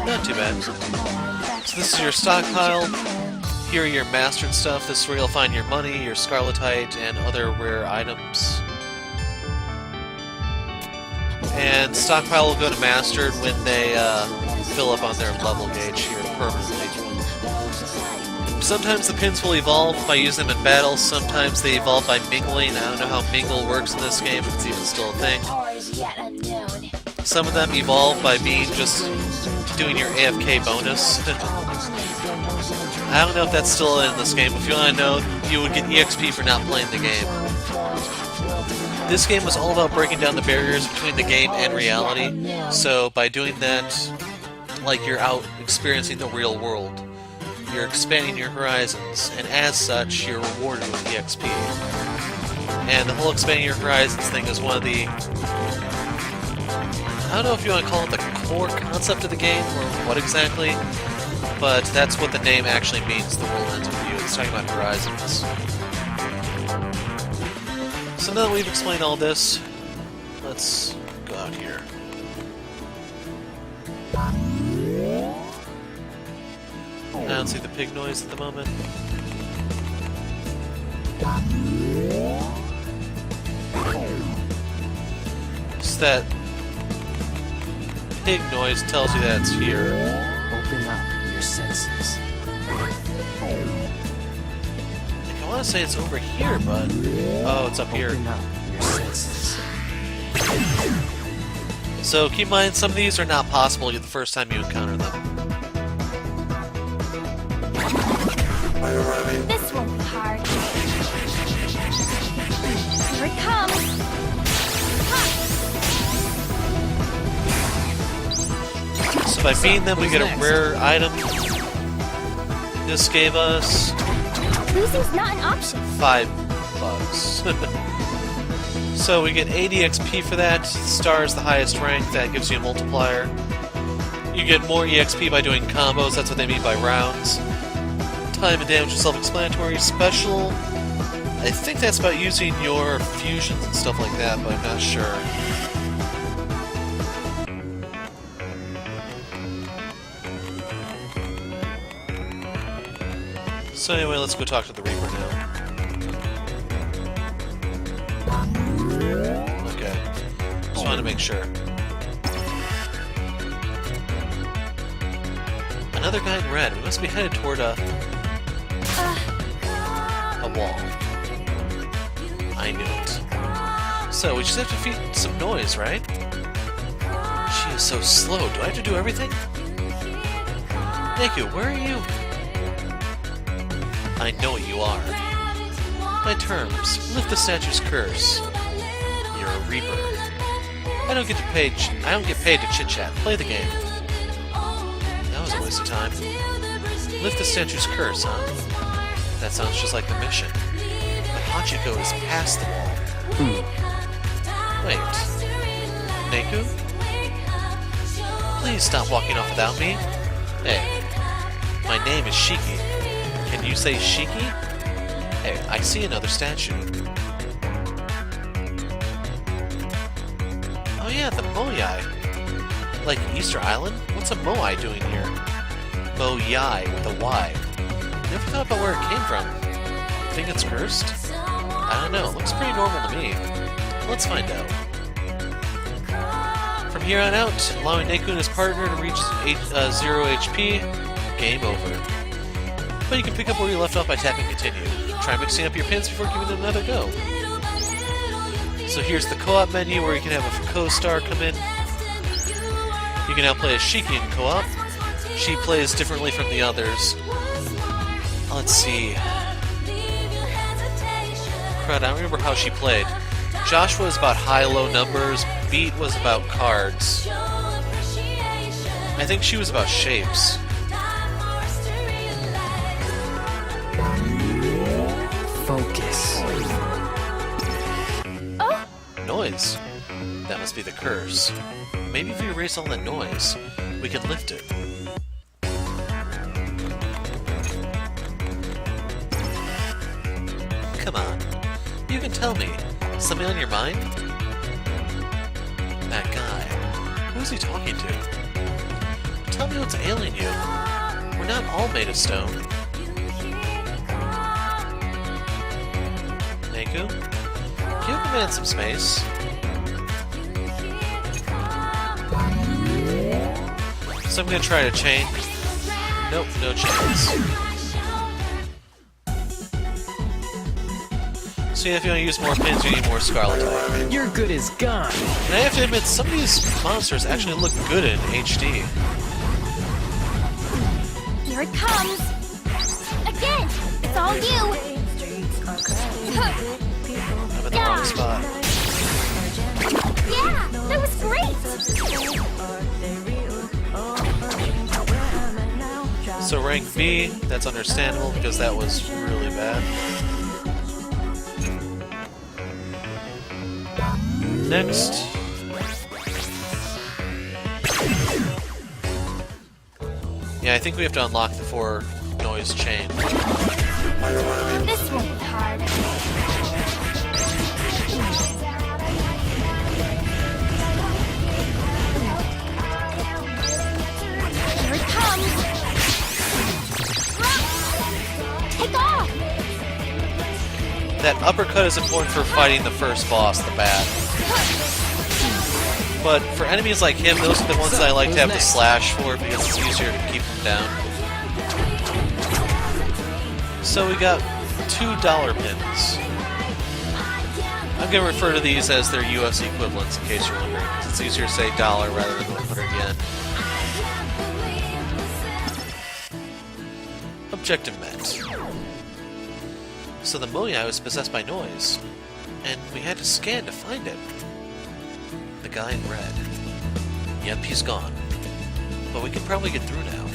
Not too bad. So this is your stockpile. Here are your mastered stuff. This is where you'll find your money, your scarletite, and other rare items. And stockpile will go to mastered when they fill up on their level gauge here permanently. Sometimes the pins will evolve by using them in battle, sometimes they evolve by mingling. I don't know how mingle works in this game, if it's even still a thing. Some of them evolve by being just doing your AFK bonus. I don't know if that's still in this game. If you want to know, you would get EXP for not playing the game. This game was all about breaking down the barriers between the game and reality, so by doing that, like you're out experiencing the real world. You're expanding your horizons, and as such, you're rewarded with EXP. And the whole expanding your horizons thing is one of the... I don't know if you want to call it the core concept of the game, or what exactly, but that's what the name actually means, the world ends with you. It's talking about horizons. So now that we've explained all this, let's go out here. I don't see the pig noise at the moment. Just that pig noise tells you that it's here. Open up your senses. I want to say it's over here, but... Oh, it's up here. Open up your senses. So keep in mind, some of these are not possible the first time you encounter them. This won't be hard. Here it comes. Ha! So by beating them, we get a rare item. This gave us Losing's not an option. 5 bucks. So we get 80 XP for that. Star is the highest rank. That gives you a multiplier. You get more EXP by doing combos. That's what they mean by rounds. Time and damage is self-explanatory. Special, I think that's about using your fusions and stuff like that, but I'm not sure. So anyway, let's go talk to the Reaper now. Okay. Just wanted to make sure. Another guy in red. We must be headed toward a wall. I knew it. So, we just have to defeat some noise, right? She is so slow. Do I have to do everything? Neku, where are you? I know what you are. My terms. Lift the statue's curse. You're a Reaper. I don't get paid to chit-chat. Play the game. That was a waste of time. Lift the statue's curse, huh? That sounds just like the mission. But Hachiko is past the wall. Wait. Neku? Please stop walking off without me. Hey. My name is Shiki. Can you say Shiki? Hey, I see another statue. Oh yeah, the Moyai. Like Easter Island? What's a Moai doing here? Moyai with a Y. Never thought about where it came from. Think it's cursed? I don't know, it looks pretty normal to me. Let's find out. From here on out, allowing Neku and his partner to reach 0 HP, game over. But you can pick up where you left off by tapping continue. Try mixing up your pins before giving it another go. So here's the co-op menu where you can have a co-star come in. You can now play as Shiki in co-op. She plays differently from the others. Let's see. Crud, I don't remember how she played. Joshua was about high-low numbers. Beat was about cards. I think she was about shapes. Focus. Oh, Noise. That must be the curse. Maybe if we erase all that noise, we can lift it. Come on. You can tell me. Something on your mind? That guy. Who's he talking to? Tell me what's ailing you. We're not all made of stone. Neku? Give a man some space. So I'm gonna try to chain. Nope, no chains. So yeah, if you want to use more pins, you need more Scarlet Type. Your good is gone. And I have to admit, some of these monsters actually look good in HD. here it comes. Again, it's all you. I'm in the wrong spot. Yeah, that was great. So rank B, that's understandable because that was really bad. Next. Yeah, I think we have to unlock the 4 noise chain. This won't be hard. Here it comes. Take off. That uppercut is important for fighting the first boss, the bat. But for enemies like him, those are the ones that I like to have the slash for because it's easier to keep them down. So we got $2 pins. I'm going to refer to these as their US equivalents in case you're wondering, because it's easier to say dollar rather than 100 yen. Objective met. So the Moyai was possessed by noise, and we had to scan to find it. The guy in red. Yep, he's gone. but we can probably get through now.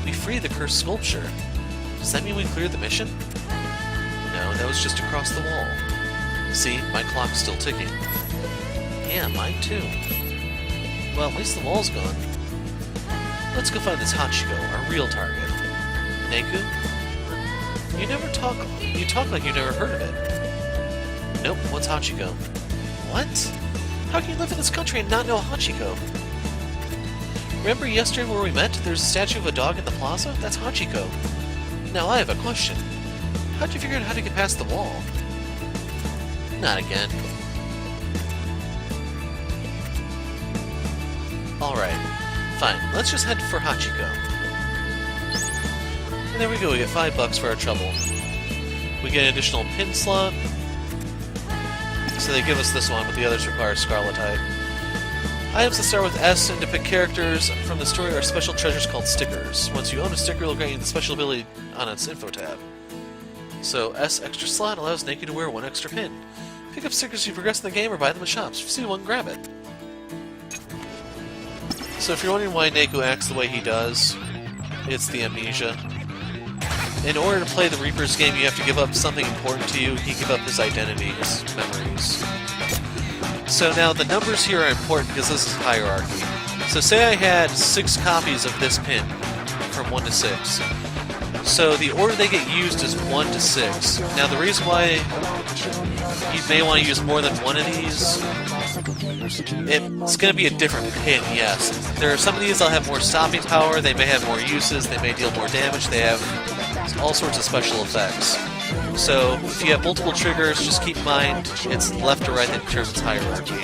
We freed the cursed sculpture. Does that mean we cleared the mission? No, that was just across the wall. See, my clock's still ticking. Yeah, mine too. Well, at least the wall's gone. Let's go find this Hachiko, our real target. Neku? You talk like you never heard of it. Nope, what's Hachiko? What? How can you live in this country and not know Hachiko? Remember yesterday where we met? There's a statue of a dog in the plaza? That's Hachiko. Now I have a question. How'd you figure out how to get past the wall? Not again. Alright, fine. Let's just head for Hachiko. And there we go, we get $5 for our trouble. We get an additional pin slot. So they give us this one, but the others require Scarletite. Items that start with S and depict characters from the story are special treasures called stickers. Once you own a sticker, it'll grant you the special ability on its info tab. So S extra slot allows Neku to wear one extra pin. Pick up stickers as you progress in the game or buy them in shops. If you see one, grab it. So if you're wondering why Neku acts the way he does, it's the amnesia. In order to play the Reaper's game, you have to give up something important to you. He gave up his identity, his memories. So now the numbers here are important because this is hierarchy. So say I had 6 copies of this pin, from 1 to 6. So the order they get used is 1 to 6. Now the reason why you may want to use more than one of these, it's going to be a different pin, yes. There are some of these that'll have more stopping power, they may have more uses, they may deal more damage, they have all sorts of special effects. So if you have multiple triggers, just keep in mind it's left to right that determines hierarchy.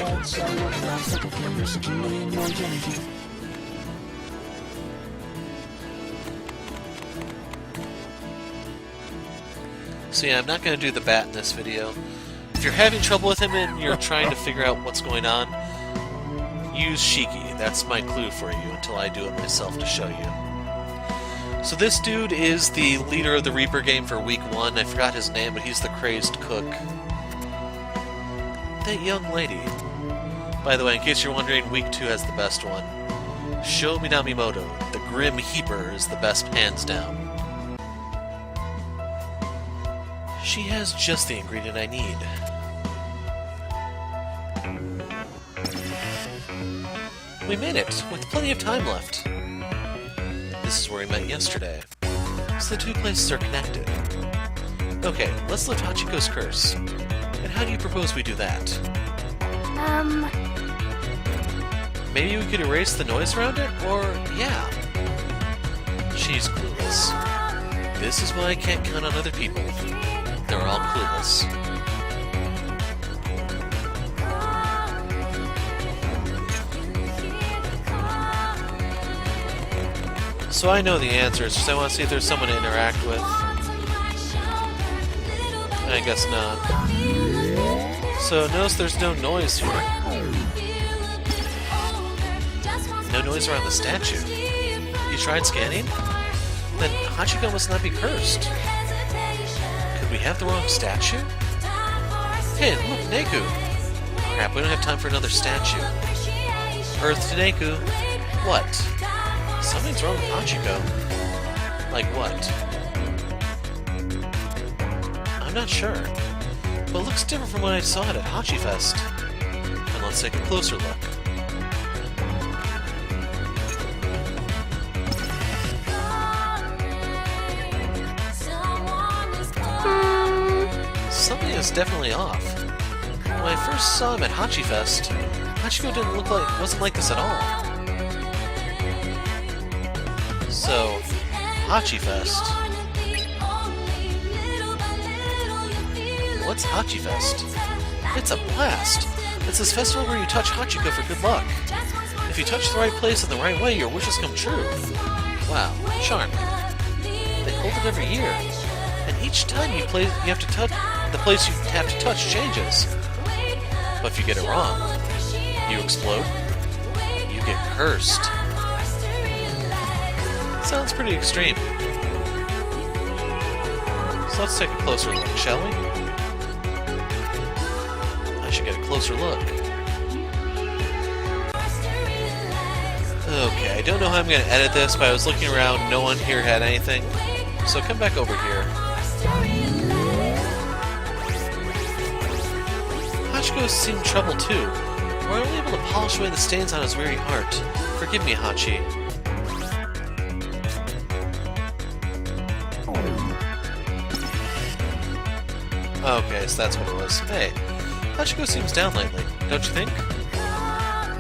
So yeah, I'm not going to do the bat in this video. If you're having trouble with him and you're trying to figure out what's going on, use Shiki. That's my clue for you until I do it myself to show you. So this dude is the leader of the Reaper game for Week 1. I forgot his name, but he's the crazed cook. That young lady. By the way, in case you're wondering, Week 2 has the best one. Sho Minamimoto, the Grim Heaper, is the best hands down. She has just the ingredient I need. We made it, with plenty of time left. This is where we met yesterday. So the two places are connected. Okay, let's lift Hachiko's curse. And how do you propose we do that? Maybe we could erase the noise around it? Or, yeah. She's clueless. This is why I can't count on other people. They're all clueless. So I know the answers, so I want to see if there's someone to interact with. I guess not. So notice there's no noise here. No noise around the statue. You tried scanning? Then Hachiko must not be cursed. Could we have the wrong statue? Hey, look, Neku! Crap, we don't have time for another statue. Earth to Neku. What? Something's wrong with Hachiko. Like what? I'm not sure. But it looks different from when I saw it at Hachifest. And let's take a closer look. Something is definitely off. When I first saw him at Hachifest, Hachiko wasn't like this at all. So, Hachifest. What's Hachifest? It's a blast! It's this festival where you touch Hachiko for good luck. If you touch the right place in the right way, your wishes come true. Wow, charming. They hold it every year. And each time you have to touch, the place you have to touch changes. But if you get it wrong, you explode. You get cursed. Sounds pretty extreme. So let's take a closer look, shall we? I should get a closer look. Okay, I don't know how I'm gonna edit this, but I was looking around, no one here had anything. So come back over here. Hachiko seemed troubled too. We're only able to polish away the stains on his weary heart. Forgive me, Hachi. Okay, so that's what it was. Hey, Hachiko seems down lately, don't you think?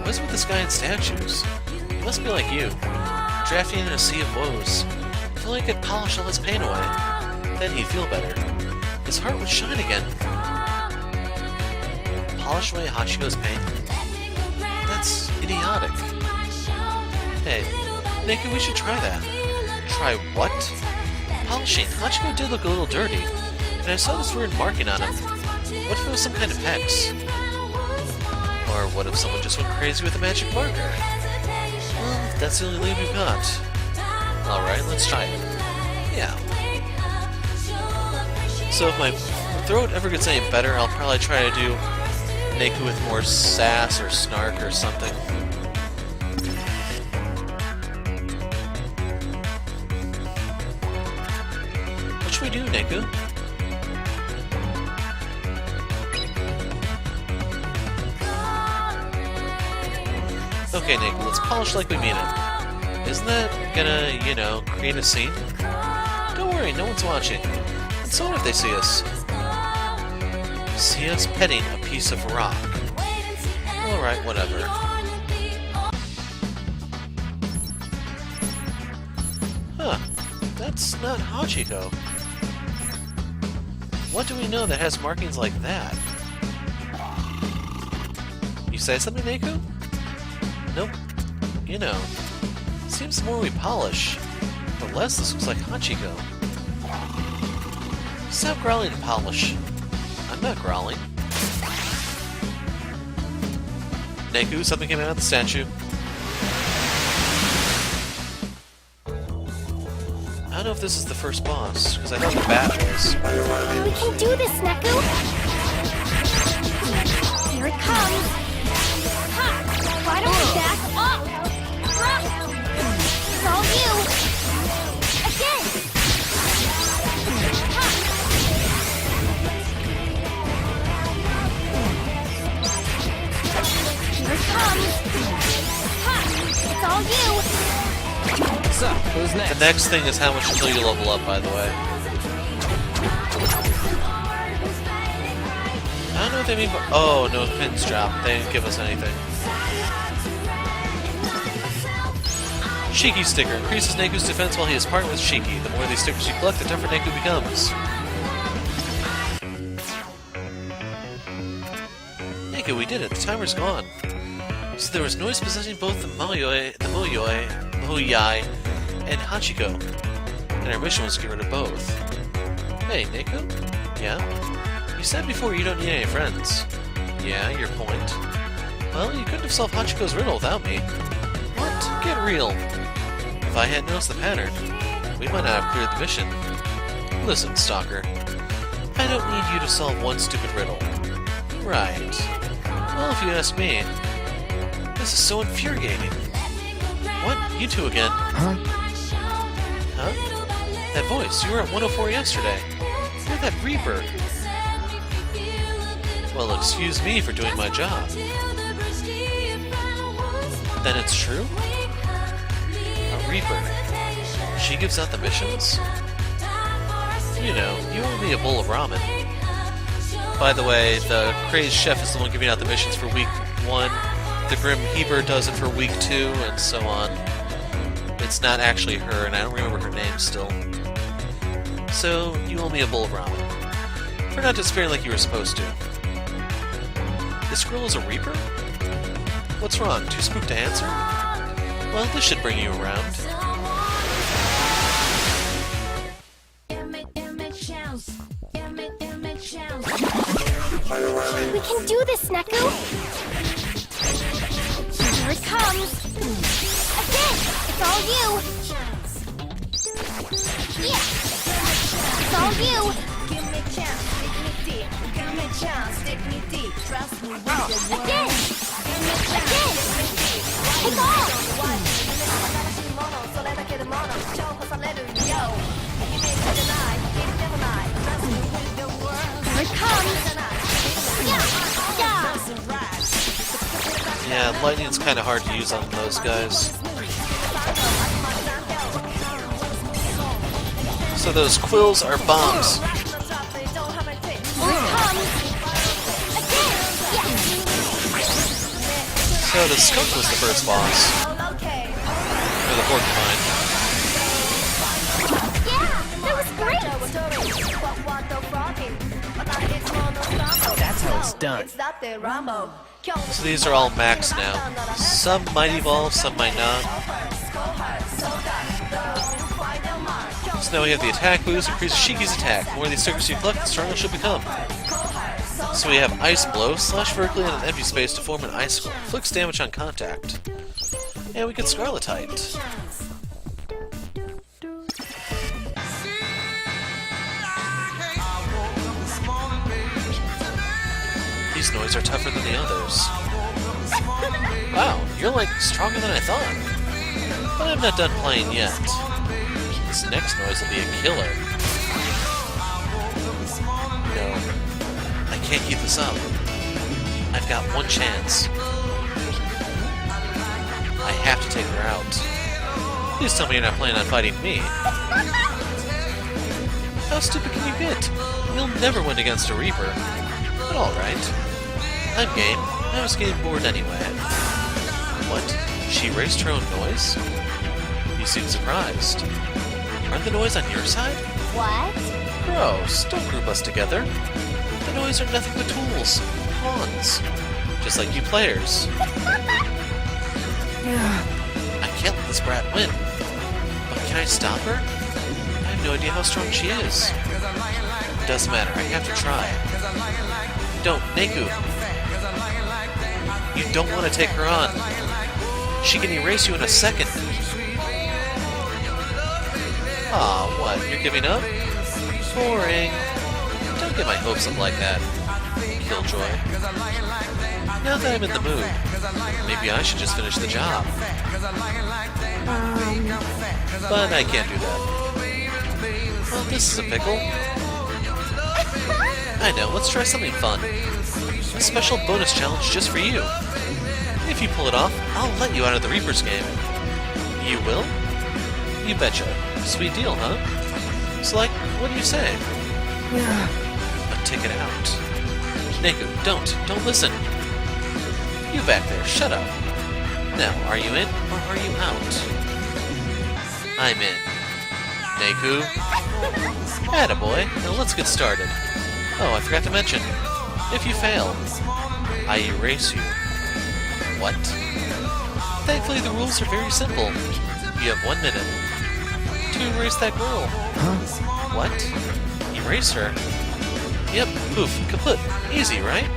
What is with this guy in statues? He must be like you, drafting in a sea of woes. If only I could polish all his pain away, then he'd feel better. His heart would shine again. Polish away Hachiko's pain? That's idiotic. Hey, Neku, we should try that. Try what? Polishing. Hachiko did look a little dirty, and I saw this weird marking on him. What if it was some kind of hex? Or what if someone just went crazy with a magic marker? Well, that's the only lead we've got. Alright, let's try it. Yeah. So if my throat ever gets any better, I'll probably try to do Neku with more sass or snark or something. What should we do, Neku? Okay, Neku, let's polish like we mean it. Isn't that gonna, you know, create a scene? Don't worry, no one's watching. And so what if they see us? See us petting a piece of rock. Alright, whatever. Huh. That's not Hachiko. What do we know that has markings like that? You say something, Neku? Nope. You know, seems the more we polish, the less this looks like Hachiko. Stop growling and polish. I'm not growling. Neku, something came out of the statue. I don't know if this is the first boss, because I thought the bat was. We can do this, Neku! Here it comes! Ha! Why don't we back up? It's all you! Again! Ha! Here it comes! Ha! It's all you! So, who's next? The next thing is how much until you level up, by the way. I don't know what they mean by... Oh, no pins drop. They didn't give us anything. Shiki sticker. Increases Neku's defense while he is partnered with Shiki. The more of these stickers you collect, the tougher Neku becomes. Neku, we did it. The timer's gone. So there was noise possessing both the Moyoi, and Hachiko. And our mission was to get rid of both. Hey, Neku? Yeah? You said before you don't need any friends. Yeah, your point. Well, you couldn't have solved Hachiko's riddle without me. What? Get real. If I hadn't noticed the pattern, we might not have cleared the mission. Listen, Stalker. I don't need you to solve one stupid riddle. Right. Well, if you ask me, this is so infuriating. What? You two again? Huh? Huh? That voice, you were at 104 yesterday. You're that Reaper. Well, excuse me for doing my job. Then it's true? A Reaper. She gives out the missions? You know, you owe me a bowl of ramen. By the way, the crazed chef is the one giving out the missions for week 1. The Grim Heaver does it for week 2, and so on. It's not actually her, and I don't remember her name still. So, you owe me a bowl of ramen. For not disappearing like you were supposed to. This girl is a Reaper? What's wrong? Too spooked to answer? Well, this should bring you around. We can do this, Neku! Here it comes! Again! It's all you! Yeah! It's all you! Again! Take off! Here it comes! Yeah! Yeah, lightning's kind of hard to use on those guys. So those quills are bombs. Here it comes! Again! So the skunk was the first boss. Or the porcupine. Yeah! That was great! That's how it's done. So these are all max now. Some might evolve, some might not. So now we have the attack boost, increases Shiki's attack. The more of these stickers you collect, the stronger she'll become. So we have Ice Blow, slash vertically in an empty space to form an icicle. Inflicts damage on contact. And we get Scarletite. These noise are tougher than the others. Wow, you're like stronger than I thought. But I'm not done playing yet. This next noise will be a killer. No, I can't keep this up. I've got one chance. I have to take her out. Please tell me you're not planning on fighting me. How stupid can you get? You'll never win against a Reaper. But alright. I'm game. I was getting bored anyway. What? She erased her own noise? You seem surprised. Aren't the noise on your side? What? Gross. Don't group us together. The noise are nothing but tools. Pawns. Just like you players. I can't let this brat win. But can I stop her? I have no idea how strong she is. It doesn't matter. I have to try. Don't, Neku. You don't want to take her on. She can erase you in a second. Aw, what? You're giving up? Boring. Don't get my hopes up like that. Killjoy. Now that I'm in the mood, maybe I should just finish the job. But I can't do that. Well, this is a pickle. I know, let's try something fun. A special bonus challenge just for you. If you pull it off, I'll let you out of the Reaper's game. You will? You betcha. Sweet deal, huh? So, like, what do you say? A ticket out. Neku, don't listen. You back there, shut up. Now, are you in, or are you out? I'm in. Neku? Attaboy, now let's get started. Oh, I forgot to mention. If you fail, I erase you. What? Thankfully, the rules are very simple. You have 1 minute to erase that girl. Huh? What? Erase her? Yep, poof, kaput. Easy, right?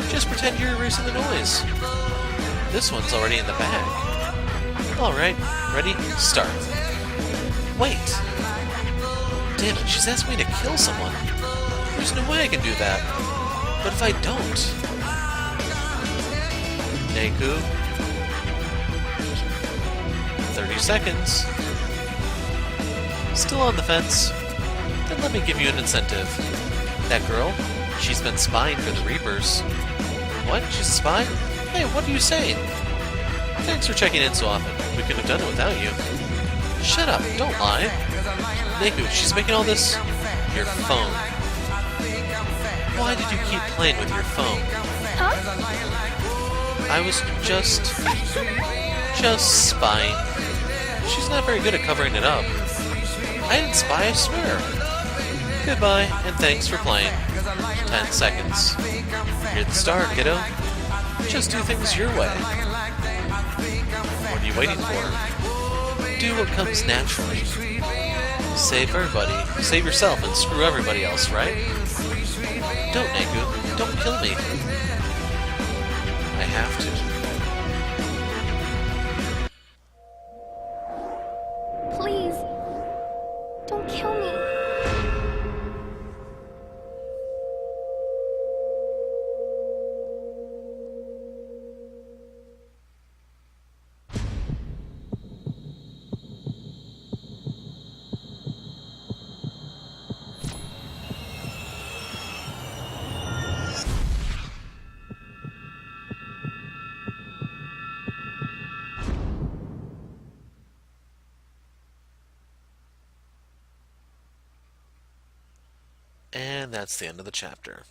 Just pretend you're erasing the noise. This one's already in the bag. Alright, ready? Start. Wait! Damn it, she's asked me to kill someone. There's no way I can do that. But if I don't... Neku? 30 seconds. Still on the fence? Then let me give you an incentive. That girl, she's been spying for the Reapers. What? She's a spy? Hey, what are you saying? Thanks for checking in so often. We couldn't have done it without you. Shut up, don't lie. Neku, she's making all this... Your phone. Why did you keep playing with your phone? Huh? I was just spying. She's not very good at covering it up. I didn't spy, I swear. Goodbye, and thanks for playing. 10 seconds. You're the star, kiddo. Just do things your way. What are you waiting for? Do what comes naturally. Save everybody. Save yourself and screw everybody else, right? Don't, Neku. Don't kill me. I have to. Please. Don't kill me. And that's the end of the chapter.